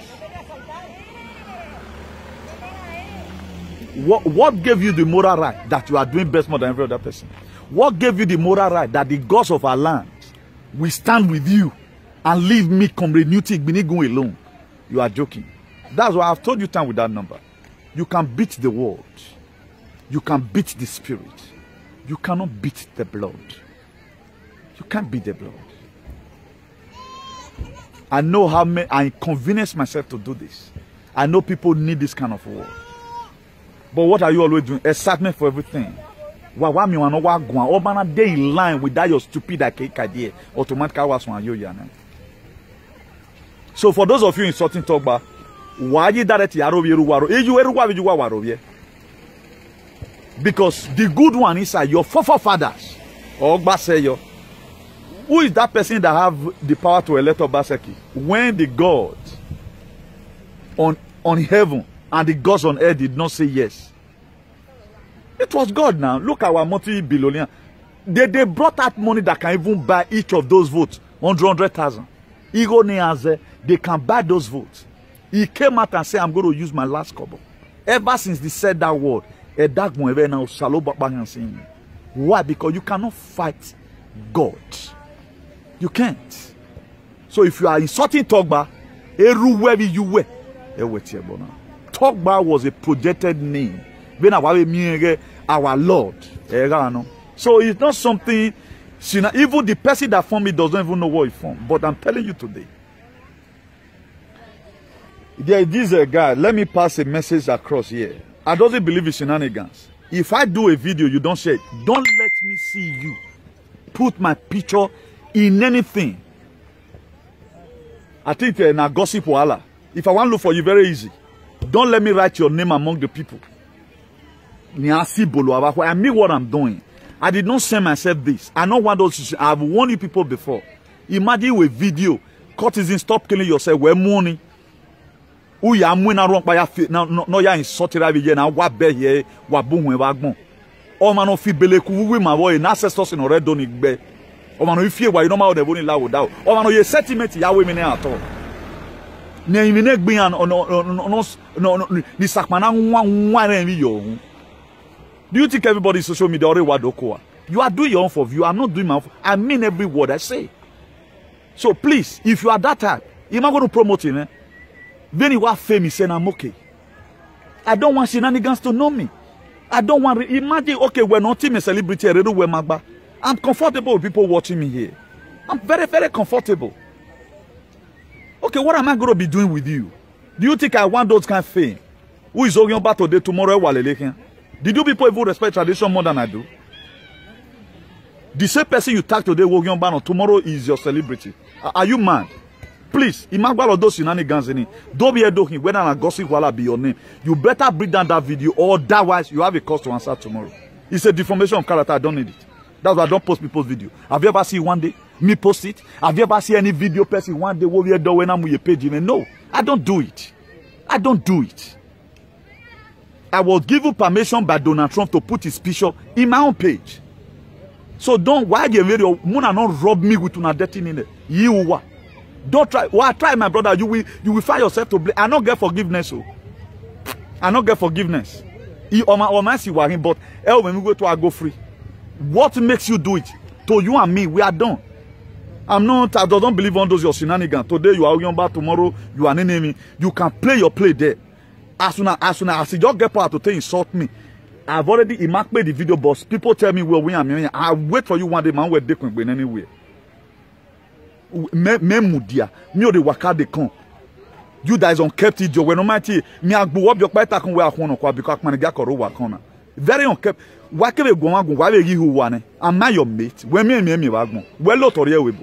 What gave you the moral right that you are doing best more than every other person? What gave you the moral right that the gods of our land will stand with you and leave me comrade Newton go alone? You are joking. That's why I've told you time with that number. You can beat the world. You can beat the spirit. You cannot beat the blood. You can't beat the blood. I know how I inconvenience myself to do this. I know people need this kind of word. But what are you always doing? Excitement for everything. Day in line with that your stupid idea. Automatically was one you. So for those of you insulting Togba, why you direct because the good one inside your forefathers or Baseyo. Who is that person that have the power to elect Obaseki? When the God on heaven and the gods on earth did not say yes. It was God now. Look at our multi-billionaire. They brought out money that can even buy each of those votes. 100,000. They can buy those votes. He came out and said, I'm going to use my last kobo. Ever since they said that word, why? Because you cannot fight God. You can't. So if you are insulting Togba, everywhere you were, Togba was a projected name. Our Lord. So it's not something, even the person that formed it doesn't even know what he formed. But I'm telling you today, there is a guy, let me pass a message across here. I don't believe in shenanigans. If I do a video, you don't share it. Don't let me see you put my picture in anything. I think na gossip wala. If I want to look for you, very easy. Don't let me write your name among the people. I mean what I'm doing. I did not send myself this. I know what those. I've warned you people before. Imagine with video, courtesan, stop killing yourself. We're money. Who ya mwina wrong by no ya insulted I na wa be here wa bu wen wa gbon. O ma no fi beleku wi ma wo in ancestors in already don igbe. O ma no fi wa you know ma o de boni lawo da. O ma no ye sentiment ya we mi ni at all. Ne imine gbian no ni sakmana nwa na envi yo. Do you think everybody social media already wadokoa? You are doing your own for view. I'm not doing my own. I mean every word I say. So please, if you are that type, you're not going to promote it, then you are famous and I'm okay. I don't want shenanigans to know me. I don't want imagine okay, we're not a celebrity, I'm comfortable with people watching me here. I'm very, very comfortable. Okay, what am I going to be doing with you? Do you think I want those kind of fame? Who is talking about today, tomorrow? Did you people even respect tradition more than I do? The same person you tag today, tomorrow is your celebrity. Are you mad? Please, imagine those shenanigans in it. Don't be a doing whether I gossip while be your name. You better bring down that video, or otherwise you have a cause to answer tomorrow. It's a deformation of character. I don't need it. That's why I don't post people's video. Have you ever seen one day me post it? Have you ever seen any video person one day where we are doing when I'm with your page? No, I don't do it. I don't do it. I was given permission by Donald Trump to put his picture in my own page. So don't, why you video, Muna not rob me with una dirty in it. You what? Don't try. Well, try, my brother. You will find yourself to blame. I not get forgiveness. Oh. I not get forgiveness. But when we go to I go free. What makes you do it? To you and me, we are done. I don't believe on those your shenanigans. Today you are Oyomba, tomorrow you are an enemy. You can play your play there. As soon as you just get power to insult me, I've already made the video, boss. People tell me well, we are me. I wait for you one day, man. We're different anyway. Memudia, me the waka de come. You guys on kept it. When no matter me, I go up your part. I can wear a corner because man get corona. Very unkept. Why can't we go on? Why you who one? Am I your mate? When me wagon. Well, lot or you.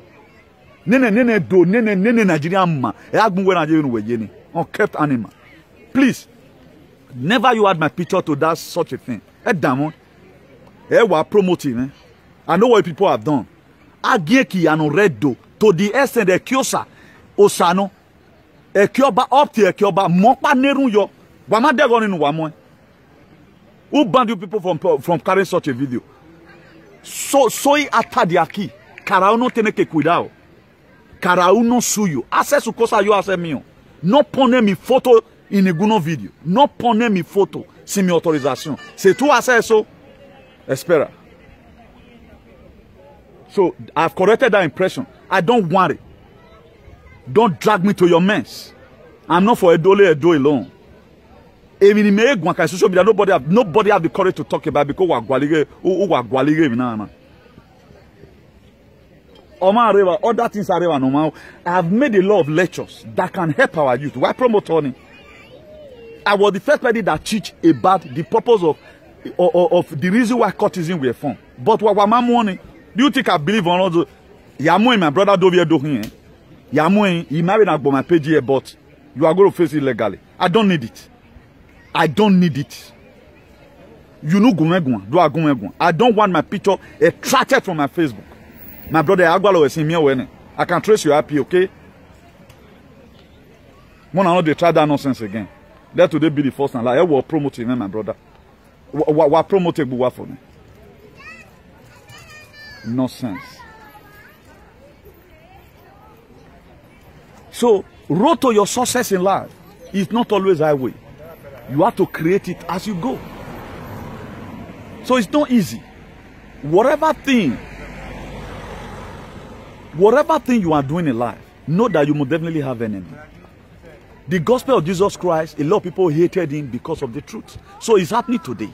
Nene do nene Nigerian man. I go when I do no Jenny. Unkept animal. Please, never you add my picture to that such a thing. Damn, we're promoting. I know what people have done. Agieki and red do to the essence the Kyosa Osano Ekyoba up to Ekyoba Mopa Neruyo. Wama de going in one. Who banned you people from carrying such a video? So atadiaki. Karauno teneke cuidado. Karauno suyo. Access ukosa you access me. No pone mi photo in a guno video. No pone mi photo sin mi autorisation. C'est tout accesso. Espera. So I've corrected that impression. I don't want it. Don't drag me to your mess. I'm not for a do alone. Nobody have the courage to talk about because other things are normal. I have made a lot of lectures that can help our youth. Why promote Tony? I was the first person that teach about the purpose of the reason why courtesan were formed. But what my money? Do you think I believe on all those? Yamu, my brother Dovie doing. Yamu, he married up my page here, but you are going to face it legally. I don't need it. I don't need it. You know, I don't want my picture extracted from my Facebook. My brother Agbalo is in me. I can trace you happy, okay? When I know they try that nonsense again. Let today be the first time. Like I will promote him, my brother. What promote Buwa for me? Nonsense. So, road to your success in life is not always highway. You have to create it as you go. So it's not easy. Whatever thing you are doing in life, know that you will definitely have an enemy. The gospel of Jesus Christ, a lot of people hated him because of the truth. So it's happening today.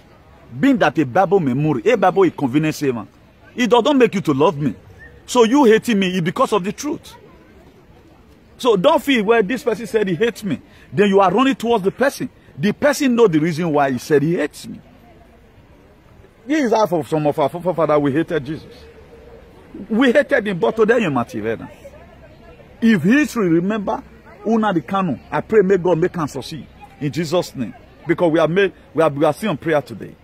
Being that a Bible memory, a Bible is convenient saving. It doesn't make you to love me. So you hating me is because of the truth. So don't feel where this person said he hates me. Then you are running towards the person. The person knows the reason why he said he hates me. This is half of some of our forefathers. We hated Jesus. We hated him, but today you're motivated. If history remember Una the canon, I pray may God make us succeed in Jesus' name. Because we are seeing prayer today.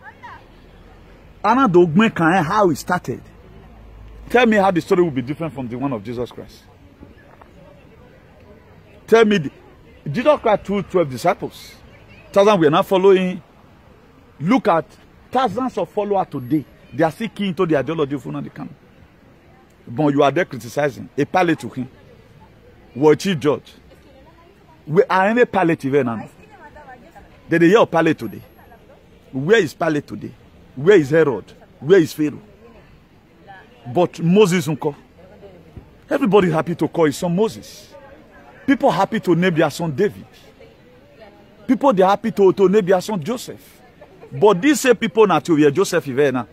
Anna Dogme can how it started. Tell me how the story will be different from the one of Jesus Christ. Tell me, Jesus Christ told 12 disciples. Thousands we are not following. Look at thousands of followers today. They are still keen into the ideology of Una the canon. But you are there criticizing. A pallet to him. What chief judge. We are in a palliative now. Did they hear Pilate today? Where is Pilate today? Where is Herod? Where is Pharaoh? But Moses unko. Everybody happy to call his son Moses. People happy to name their son David. People they happy to name their son Joseph. But these same people now to hear Joseph Ivena.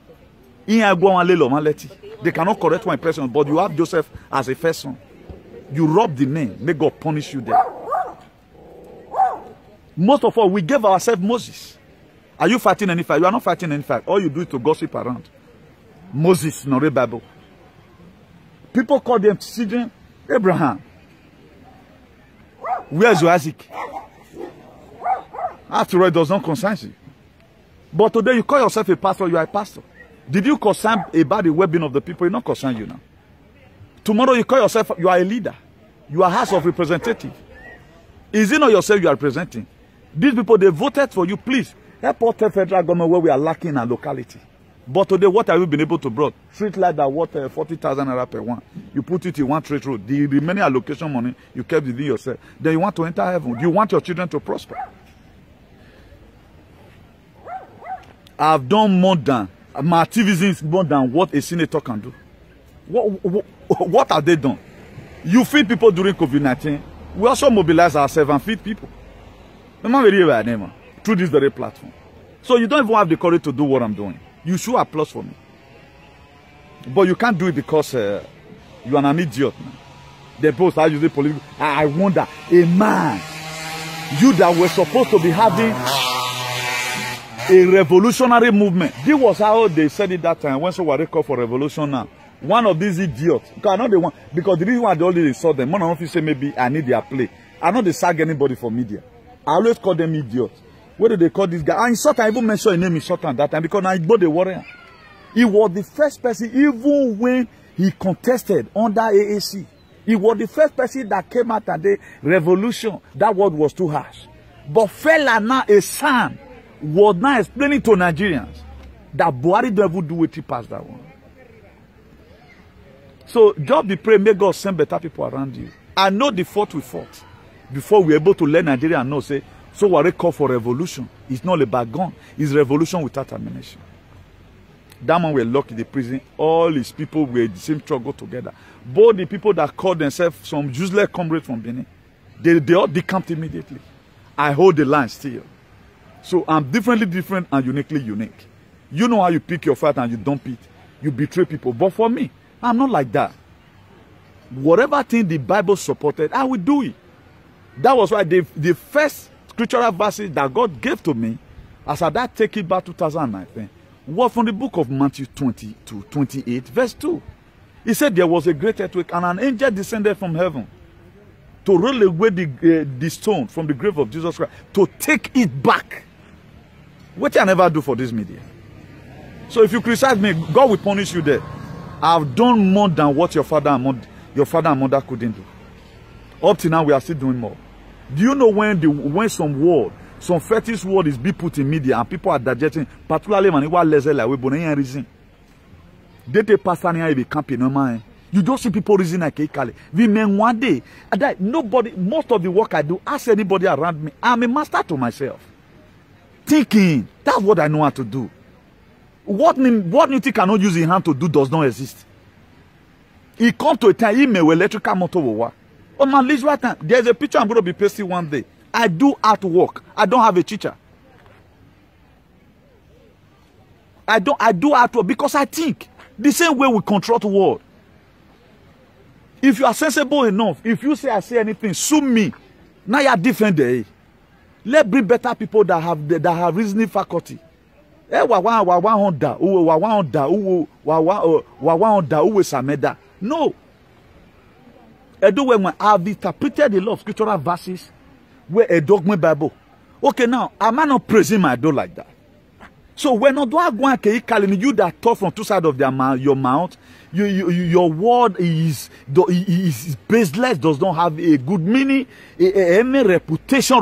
They cannot correct one impression, but you have Joseph as a first son. You rob the name, may God punish you there. Most of all, we gave ourselves Moses. Are you fighting any fight? You are not fighting any fight. All you do is to gossip around. Moses, not a Bible. People call them children. Abraham. Where's your Isaac? After all, it does not concern you. But today you call yourself a pastor, you are a pastor. Did you concern about the well-being of the people? It not concern you now. Tomorrow you call yourself, you are a leader. You are House of Representative. Is it not yourself you are representing? These people, they voted for you. Please, help us tell federal government where we are lacking in our locality. But today, what have you been able to bring? Street light that worth 40,000 naira per one. You put it in one straight road. The remaining allocation money, you kept within yourself. Then you want to enter heaven. You want your children to prosper. I've done more than, my activism is more than what a senator can do. What have they done? You feed people during COVID-19. We also mobilize ourselves and feed people. Through this very platform. So you don't even have the courage to do what I'm doing. You should applause for me. But you can't do it because you are an idiot. Man. The both are using political. I wonder, a man, you that were supposed to be having a revolutionary movement. This was how they said it that time when someone called for revolution now. One of these idiots, because I know they want, because the reason why they already saw them, one of them say maybe I need their play. I know they sag anybody for media. I always call them idiots. What do they call this guy? And Sultan, I even mentioned his name in Sultan that time because I bought the warrior. He was the first person, even when he contested under AAC. He was the first person that came out and the revolution. That word was too harsh. But fella now, a son, was now explaining to Nigerians that Buhari don't even do it past that one. So just be praying, may God send better people around you. I know the fault we fought before we were able to let Nigeria know, say, so what they call for revolution, it's not about gun, it's revolution without ammunition. That man were locked in the prison, all his people were the same struggle together. Both the people that called themselves some useless comrades from Benin, they all decamped immediately. I hold the line still. So I'm different and uniquely unique. You know how you pick your fight and you dump it. You betray people. But for me, I'm not like that. Whatever thing the Bible supported, I will do it. That was why the first scriptural verses that God gave to me, as I that take it back 2019, was from the book of Matthew 20-28, verse 2. He said there was a great earthquake and an angel descended from heaven to roll away the stone from the grave of Jesus Christ, to take it back. What I never do for this media. So if you criticize me, God will punish you there. I've done more than what your father and mother couldn't do. Up to now, we are still doing more. Do you know when some fetish word is being put in media and people are digesting, particularly when you are less like we bonnet reason. They take pastor be camping no man. You don't see people reason like Kale. We men one day, nobody, most of the work I do, ask anybody around me. I'm a master to myself. Thinking, that's what I know how to do. What you think cannot use in hand to do does not exist. It comes to a time, he may electrical motor will work. On my list right now, there's a picture I'm going to be pasting one day. I do artwork. I don't have a teacher. I do artwork because I think the same way we control the world. If you are sensible enough, if you say I say anything, sue me. Now you are different there. Let's bring better people that have reasoning faculty. No. I've interpreted a lot of scriptural verses where a dogma Bible. Okay, now, am I not praising my door like that? So when do I go and you that talk from two sides of your mouth, your word is baseless, does not have a good meaning, any reputation.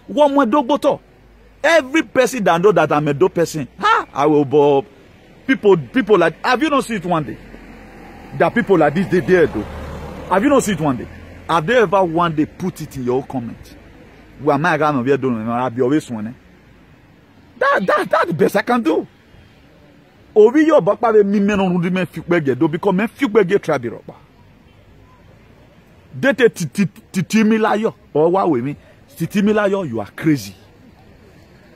One more dog. Every person that know that I'm a dope person, I will bob. People like, have you not seen it one day? That people like this, they dare do. Have you not seen it one day? Have they ever one day put it in your comment? Well, my God, no, we are doing. I'll be always one. That's the best I can do. Obi yo bakpa be mi men on men fikbege do because men fikbege trabi roba. Dete titimilayo or wa we mi titimilayo you are crazy.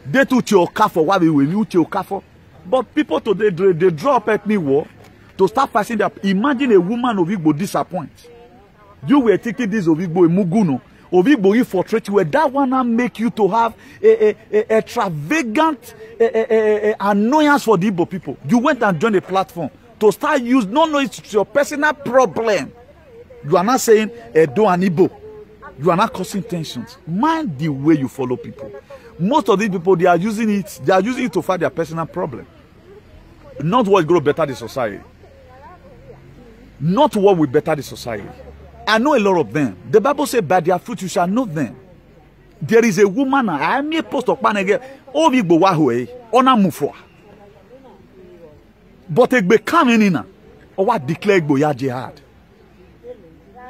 Dete uchi okafo wa we mi uchi okafo. But people today they draw up at me war to start passing their. Imagine a woman of Igbo disappoint. You were taking this of Igbo Muguno. Of Igbo for treat where that one make you to have a extravagant annoyance for the Igbo people. You went and joined a platform to start use. No, it's your personal problem. You are not saying Edo and Igbo. You are not causing tensions. Mind the way you follow people. Most of these people, they are using it. They are using it to fight their personal problem. Not what will better the society. Not what will better the society. I know a lot of them. The Bible says, by their fruit you shall know them. There is a woman, I may post of panege, ovi gbo wahwe, ona mufwa. But it become in or what declare gbo ya jihad.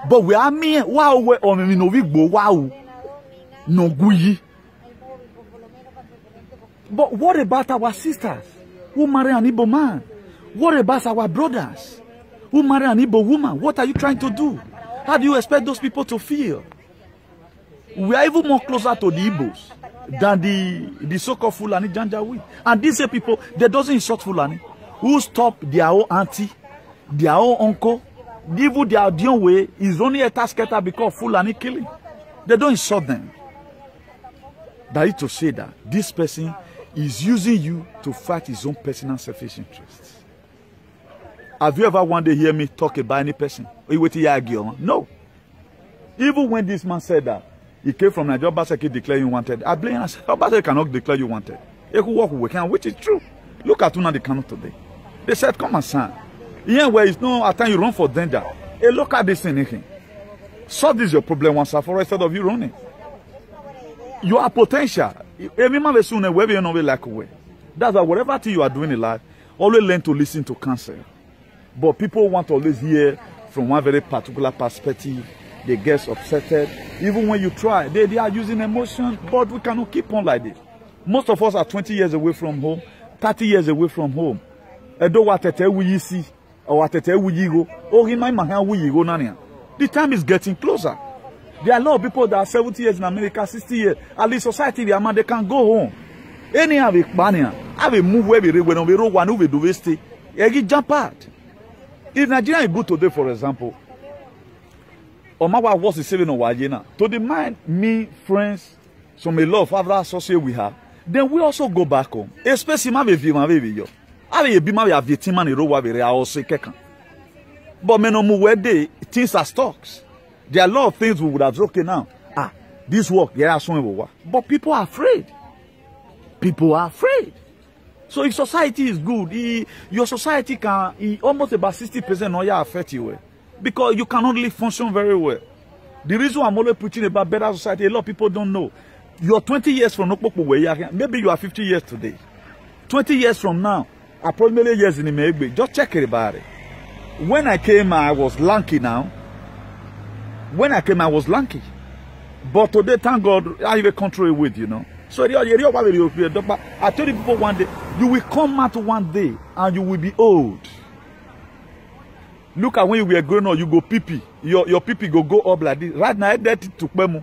But we are me, wow, we on ovi gbo wow, no guyi. But what about our sisters who marry an Igbo man? What about our brothers who marry an Igbo woman? What are you trying to do? How do you expect those people to feel? We are even more closer to the Igbos than the so-called Fulani Janjaweed. And these people, they doesn't insult Fulani. Who stop their own auntie, their own uncle, even their own way is only a task because of Fulani killing. They don't insult them. That is to say that this person is using you to fight his own personal selfish interests. Have you ever one day hear me talk about any person? No. Even when this man said that, he came from Nigeria, Obaseki declared you wanted. I blame him. I said, Obaseki cannot declare you wanted. He could walk away, which is true. Look at Una the Kano today. They said, come on, son. Here where it's no, at time you run for danger. Hey, look at this thing. Solve this your problem once and for instead of you running. You are potential. That's why whatever thing you are doing in life, always learn to listen to counsel. But people want to always hear from one very particular perspective. They get upset. Even when you try, they are using emotion, but we cannot keep on like this. Most of us are 20 years away from home, 30 years away from home. The time is getting closer. There are a lot of people that are 70 years in America, 60 years. At least society, they can go home. Any have a move where we roll one, we do stay. They jump out. If Nigeria is good today, for example, or my wife was saving on Wajena, to demand me, friends, some a lot of other associates we have, then we also go back home. Especially my baby, yo. I be my victim and row where I also kekan. But men no where they things are stocks. There are a lot of things we would have okay now. This work, yeah, work. But people are afraid. People are afraid. So if society is good, your society can almost about 60% not affect you. Because you cannot really function very well. The reason I'm always preaching about better society, a lot of people don't know. You're 20 years from Okpokpo, maybe you are 50 years today. 20 years from now, approximately years in the Megbe, just check it about it. When I came, I was lanky now. When I came, I was lanky. But today, thank God, I have a control with, you know. So I tell you people one day, you will come out one day and you will be old. Look at when you were growing up, you go pee-pee. Your pee-pee go up like this. Right now, that to Pemo.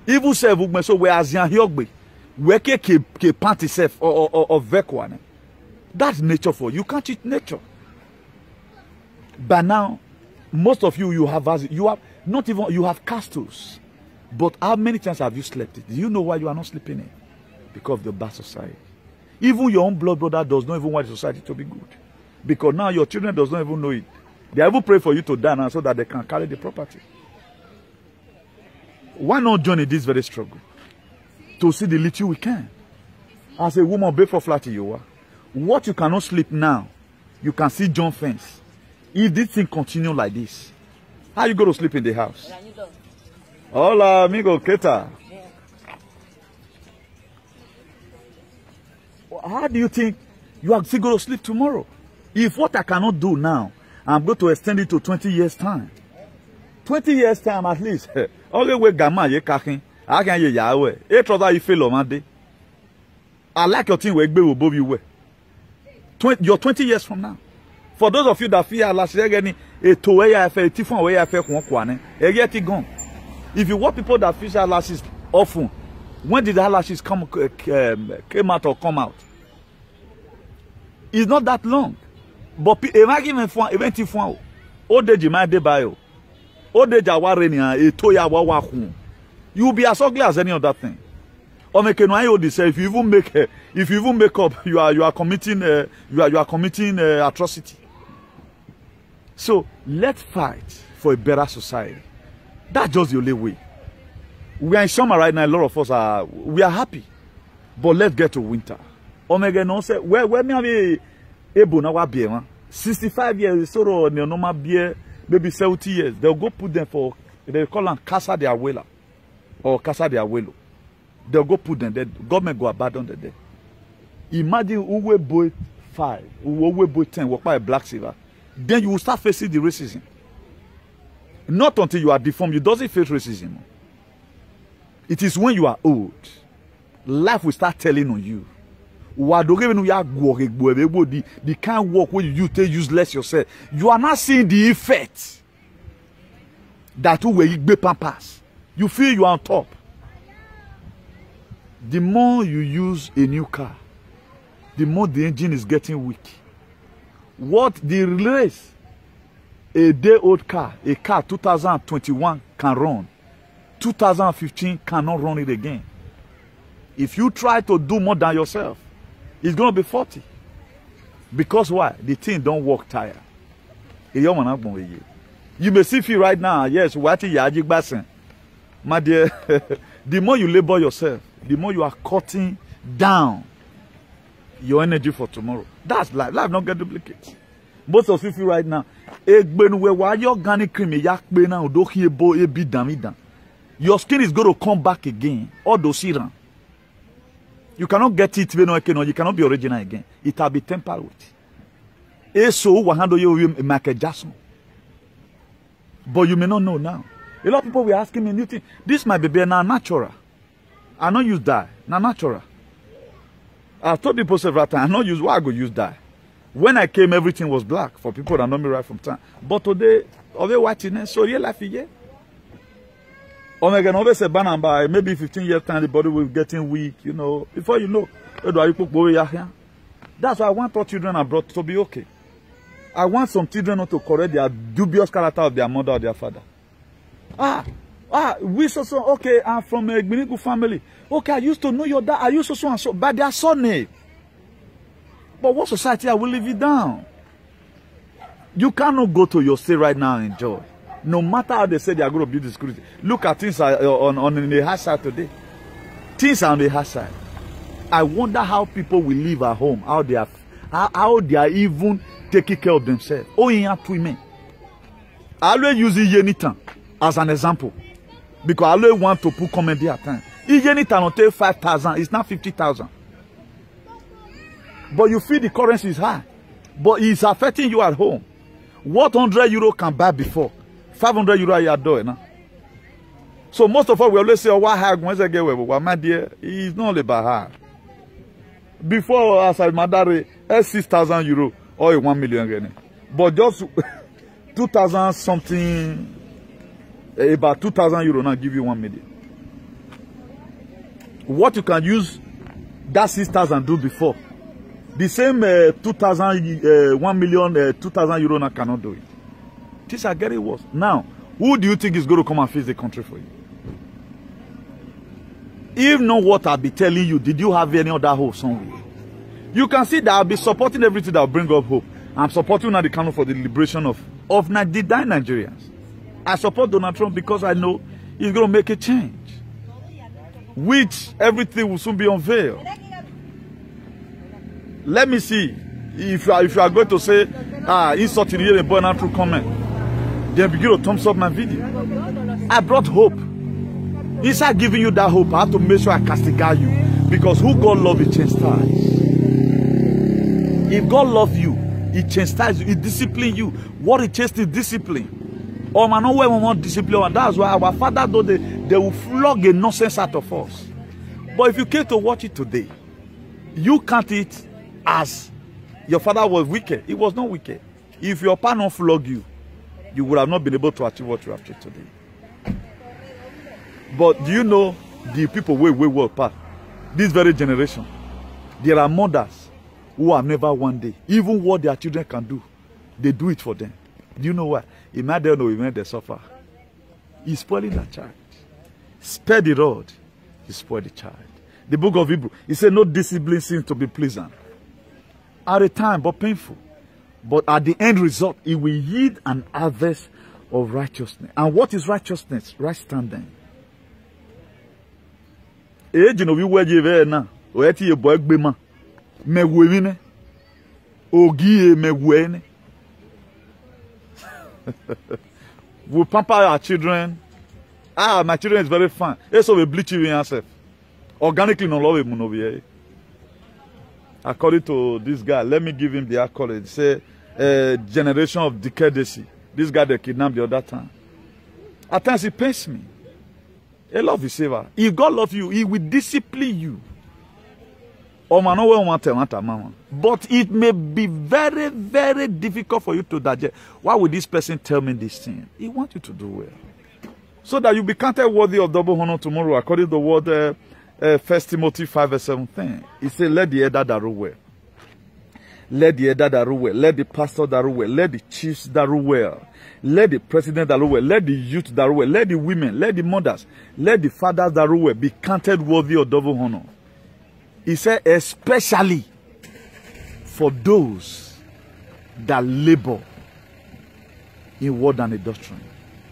Even say, so we are Zian we can pant itself or vekwane. That's nature for you. You can't cheat nature. But now, most of you have not even, you have castles. But how many times have you slept? Do you know why you are not sleeping in? Because of the bad society. Even your own blood brother does not even want the society to be good. Because now your children does not even know it. They even pray for you to die now so that they can carry the property. Why not join in this very struggle? To see the little we can. As a woman, beg for flat you are. What you cannot sleep now, you can see John fence. If this thing continue like this, how you go to sleep in the house? Hola, amigo, ¿qué tal? How do you think you are still going to sleep tomorrow? If what I cannot do now, I'm going to extend it to 20 years' time. 20 years time at least. Okay, we gamma ye kakin. I can ye yawe. E trouble you fail on day. I like your team we be above you. You're 20 years from now. For those of you that fear last year getting a to way I feel different way I feel one get it gone. If you want people that fear lashes often, when did the lashes came out or come out? It's not that long. But imagine for event if one old age might de bio. Old age awarenia a toya wawaku. You will be as ugly as any other thing. Or make no say if you even make up, you are committing you are committing atrocity. So let's fight for a better society. That's just the only way. We are in summer right now. A lot of us are happy, but let's get to winter. Omega no say where me have able now be 65 years so normal beer maybe 70 years. They'll go put them for they call them Casa de Abuela or Casa de Abuelo. They'll go put them there. Government go abandon them there. Imagine who will boy 5, who will boy 10, work by a black silver. Then you will start facing the racism. Not until you are deformed, you doesn't face racism. It is when you are old, life will start telling on you. The kind of work where you take useless yourself. You are not seeing the effect that will be pampas. You feel you are on top. The more you use a new car, the more the engine is getting weak. What the race a day-old car, a car 2021 can run, 2015 cannot run it again. If you try to do more than yourself, it's going to be 40. Because why? The thing don't work tire. You may see feel right now, yes, my dear, the more you labor yourself, the more you are cutting down your energy for tomorrow. That's life. Life not get duplicates. Most of you feel right now, your skin is going to come back again. All those serum. You cannot get it, you cannot be original again. It will be tempered with. So will handle you Michael Jackson. But you may not know now. A lot of people were asking me new thing. This might be now natural. I not use dye. Now natural. I told people several times, I not use why I go use dye. When I came, everything was black for people that know me right from time. But today, all the whiteness, so real life is Omega always say by maybe 15 years time the body will be getting weak, you know. Before you know, that's why I want all children abroad to be okay. I want some children not to correct their dubious character of their mother or their father. We so okay, I'm from a Gbinigu family. Okay, I used to know your dad, I used to so and so, but their surname. But what society I will leave you down? You cannot go to your state right now and enjoy. No matter how they say they are going to build the security. Look at things on the hard side today. Things are on the hard side. I wonder how people will live at home, how they are even taking care of themselves. Oh, yeah, women. I always use Yenitan as an example. Because I always want to put comment there at times. Yenitan will take 5,000, it's not 50,000. But you feel the currency is high. But it's affecting you at home. What 100 euro can buy before? 500 euro you are doing now. So most of us we always say, oh, why hag once I get away? Well, my dear, it's not only about hag. Before as I madare 6,000 euro or 1 million. But just 2,000 something, about 2,000 euro now give you 1 million. What you can use that 6,000 do before. The same 2,000, 1 million, 2,000 euro now cannot do it. Things are getting worse. Now, who do you think is going to come and face the country for you? If not what I'll be telling you, did you have any other hope somewhere? You can see that I'll be supporting everything that will bring up hope. I'm supporting Nnamdi Kanu for the liberation of the dying Nigerians. I support Donald Trump because I know he's going to make a change. Which everything will soon be unveiled. Let me see if you are going to say insult in here and burn out through comment, then begin to thumbs up my video. I brought hope. Inside giving you that hope, I have to make sure I castigate you. Because who God loves, He chastises. If God loves you, He chastises you, He disciplines you. What He chastises is discipline. Or man, no way we want discipline. And that's why our father, though they will flog a nonsense out of us. But if you came to watch it today, you count it as your father was wicked. He was not wicked. If your partner flog you, you would have not been able to achieve what you have achieved today. But do you know the people way work part? This very generation, there are mothers who have never one day, even what their children can do, they do it for them. Do you know why? It might they know, it might they suffer. He's spoiling that child. Spare the rod, he spoiled the child. The book of Hebrew, he said, no discipline seems to be pleasant. At a time, but painful. But at the end result, it will yield an harvest of righteousness. And what is righteousness? Right standing. We pamper our children. My children is very fine. So we bleach even yourself. Organically, no love him. According to this guy, let me give him the accolade. Say, generation of decadacy. This guy that kidnapped the other time. At times, he pains me. A love is saver. If God loves you, he will discipline you. But it may be very, very difficult for you to digest. Why would this person tell me this thing? He wants you to do well. So that you be counted worthy of double honor tomorrow, according to the word 1 Timothy 5 verse 17. He said, let the elder that rule well. Let the elder that rule well. Let the pastor that rule well. Let the chiefs that rule well. Let the president that rule well. Let the youth that rule well. Let the women. Let the mothers. Let the fathers that rule well be counted worthy of double honor. He said, especially for those that labor in word and in doctrine.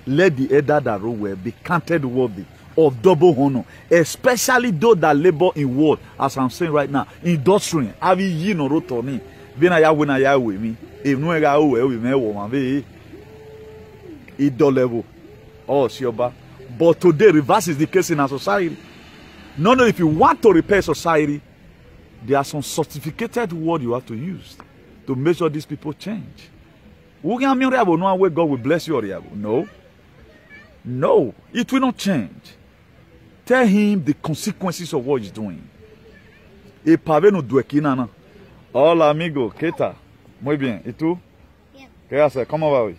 Let the elder that rule well be counted worthy of double honor, especially those that labor in word, as I'm saying right now, in doctrine. Have you no rotoni? Bina ya wina ya with me. If no ga we me woman be it do level. Oh, sioba. But today, reverse is the case in our society. No, if you want to repair society, there are some certificated words you have to use to make sure these people change. No way God will bless you. No. No, it will not change. Tell him the consequences of what he's doing. Hola, amigo. ¿Qué tal? Muy bien. ¿Y tú? Bien. ¿Qué haces? ¿Cómo va hoy?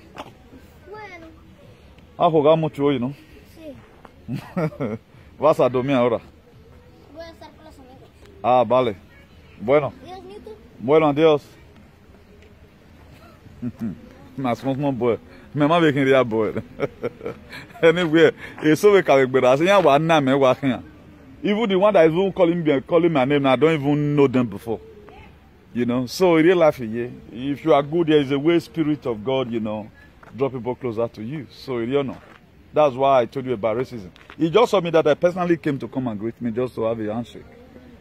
Bueno. ¿Has jugado mucho hoy, no? Sí. ¿Vas a dormir ahora? Voy a estar con los amigos. Ah, vale. Bueno. Adiós, Newton. Bueno, adiós. Mas não boa. Mema be kin dia boy. Anyway, it's so we can be as yan wa na me wa kin. Even the one that is even calling my name, I don't even know them before. You know, so in real life, yeah, if you are good, there is a way spirit of God, you know, draw people closer to you. So you know, that's why I told you about racism. He just told me that I personally came to come and greet me just to have a handshake.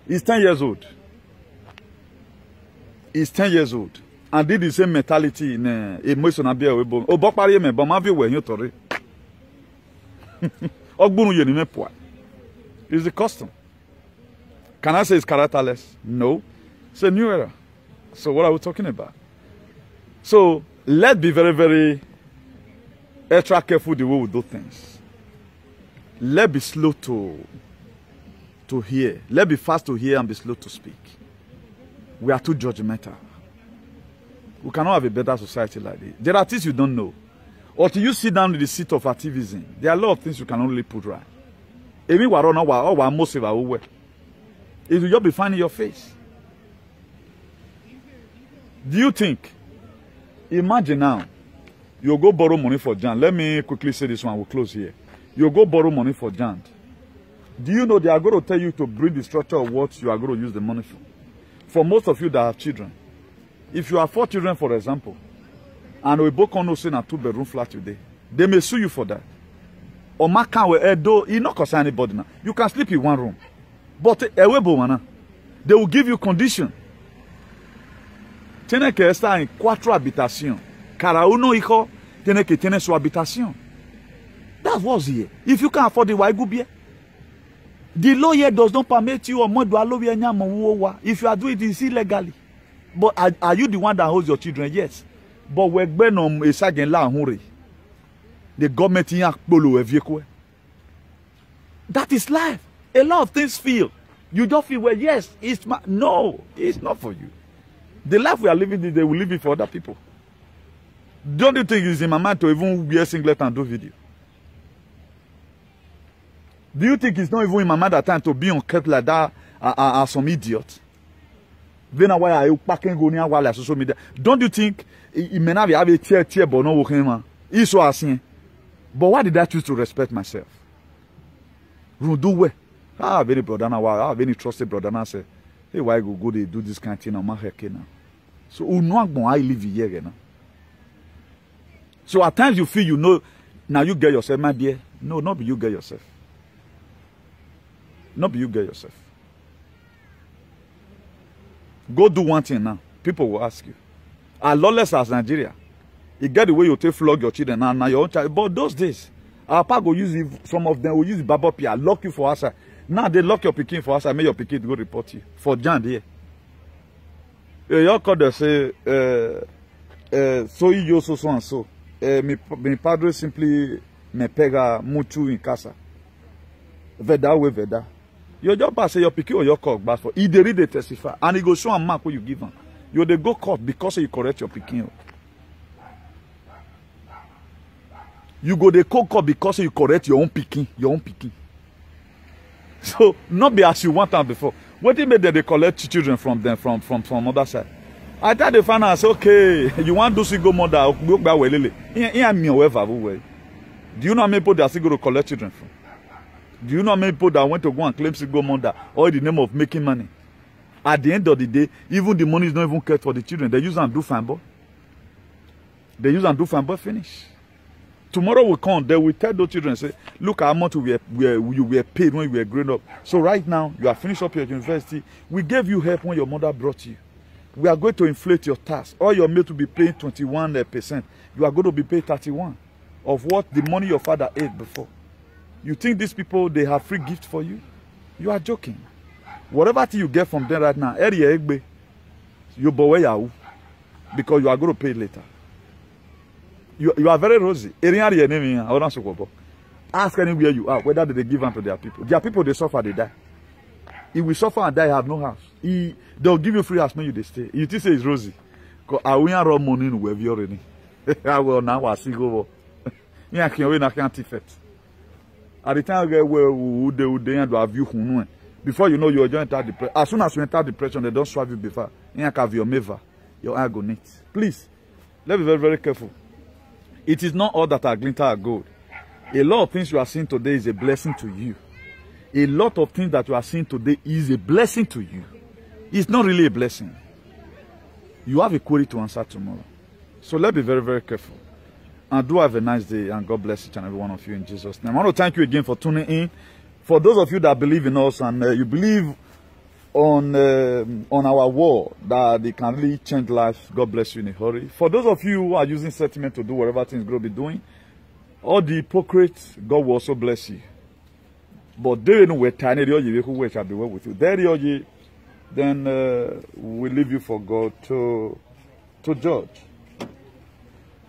He's 10 years old. He's 10 years old. And did the same mentality in emotional beer. Oh, Bokpari me, but my view when you tori. Ogbunu ye ni me poa. It's the custom. Can I say it's characterless? No. It's a new era. So what are we talking about? So let's be very, very extra careful the way we do things. Let's be slow to hear. Let's be fast to hear and be slow to speak. We are too judgmental. We cannot have a better society like this. There are things you don't know. Or till you sit down in the seat of activism, there are a lot of things you can only put right. If you are not most of our way, it will just be finding your face. Do you think? Imagine now, you go borrow money for Jan. Let me quickly say this one. We'll close here. You go borrow money for Jan. Do you know they are going to tell you to bring the structure of what you are going to use the money for? For most of you that have children, if you have 4 children, for example, and we both can say a 2-bedroom flat today, they may sue you for that. Or you not concern anybody now. You can sleep in one room, but they will give you condition. Tiene que estar en 4 habitations. Cada uno hijo tiene que tener su habitación. That's what's here. If you can't afford it, why go be? The lawyer does not permit you or more do if you are doing it illegally. But are you the one that holds your children? Yes. But we're going on a second la hurry. the government that is life. A lot of things feel. You just feel, well, yes, it's my, no, it's not for you. The life we are living, they will live it for other people. Don't you think it's in my mind to even wear singlet and do video? Do you think it's not even in my mind at time to be on cut like that as some idiot? Then why are you packing going on while social media? Don't you think it may not have a chair but no working man? It's so asking. But why did I choose to respect myself? Do well. I have any brother now. I have any trusted brother now say, hey, why go they do this kind of thing on my head now? So I live here now. So at times you feel you know now you get yourself, my dear. No, not be you get yourself. Not be you get yourself. Go do one thing now. People will ask you. As lawless as Nigeria, you get the way you take flog your children now your own child. But those days, our parents will use it, some of them will use Baba Pia, lock you for outside. Now they lock your pikin for outside, make your pikin go report you. For Jan here. You call them say, so you so and so. Mi padre simply me pega mutu in casa. Veda we veda. You just pass your pikin or your cock back for. He dey read the testify and he go show and mark what you give him. You dey go court because you correct your pikin. You go dey court because you correct your own pikin, So not be as you want them before. What they made they collect children from them from other side. I thought they find out okay, you want to see go mother go back well. Do you know how many people that still go to collect children from? Do you know how many people that went to go and claim single mother all in the name of making money? At the end of the day, even the money is not even kept for the children. They use and do fine boy. They use and do fine boy finish. Tomorrow will come, they will tell those children, say, look how much you were paid when you were growing up. So right now, you are finished up your university. We gave you help when your mother brought you. We are going to inflate your tax. All your mate will be paying 21%. You are going to be paid 31% of what the money your father ate before. You think these people, they have free gift for you? You are joking. Whatever thing you get from them right now, you bow because you are going to pay later. You are very rosy. Ask anywhere you are, whether they give unto their people. Their people, they suffer, they die. If we suffer and die, have no house. They'll give you free house when you they stay. You think say it's rosy. Because I won't run money in where you're already. I will now I see go. I can't wait, I can't fit. At the time they have you before you know you're joining depression. As soon as you enter depression, they don't swap you before. You have your meva, your agonite. Please, let's be very, very careful. It is not all that are glitter are gold. A lot of things you are seeing today is a blessing to you. A lot of things that you are seeing today is a blessing to you. It's not really a blessing. You have a query to answer tomorrow. So let's be very, very careful. And do have a nice day, and God bless each and every one of you in Jesus' name. I want to thank you again for tuning in. For those of you that believe in us and you believe on our word that they can really change lives, God bless you in a hurry. For those of you who are using sentiment to do whatever things God will be doing, all the hypocrites, God will also bless you. But they know where tiny who shall be well with you. Then we leave you for God to judge.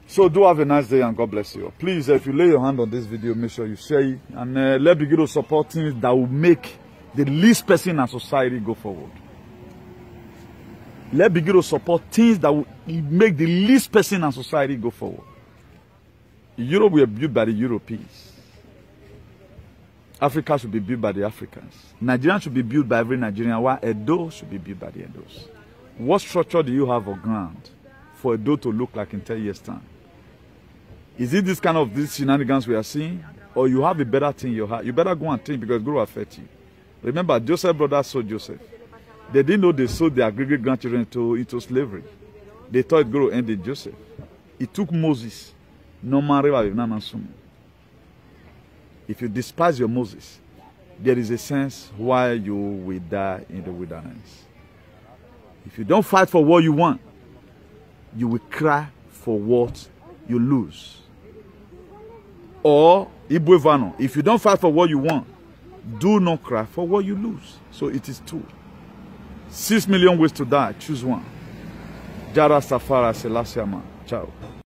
So do have a nice day and God bless you. Please, if you lay your hand on this video, make sure you share it. And let's begin to support things that will make the least person in society go forward. Let's begin to support things that will make the least person in society go forward. Europe were built by the Europeans. Africa should be built by the Africans. Nigeria should be built by every Nigerian, while Edo should be built by the Edos. What structure do you have on ground for Edo to look like in 10 years' time? Is it this kind of these shenanigans we are seeing? Or you have a better thing in your heart? You better go and think because it will affect you. Remember, Joseph's brothers sold Joseph. They didn't know they sold their great-grandchildren into slavery. They thought it would end in Joseph. It took Moses. If you despise your Moses, there is a sense why you will die in the wilderness. If you don't fight for what you want, you will cry for what you lose. Or, if you don't fight for what you want, do not cry for what you lose. So it is two. 6 million ways to die. Choose one. Jara Safara Selassie. Ciao.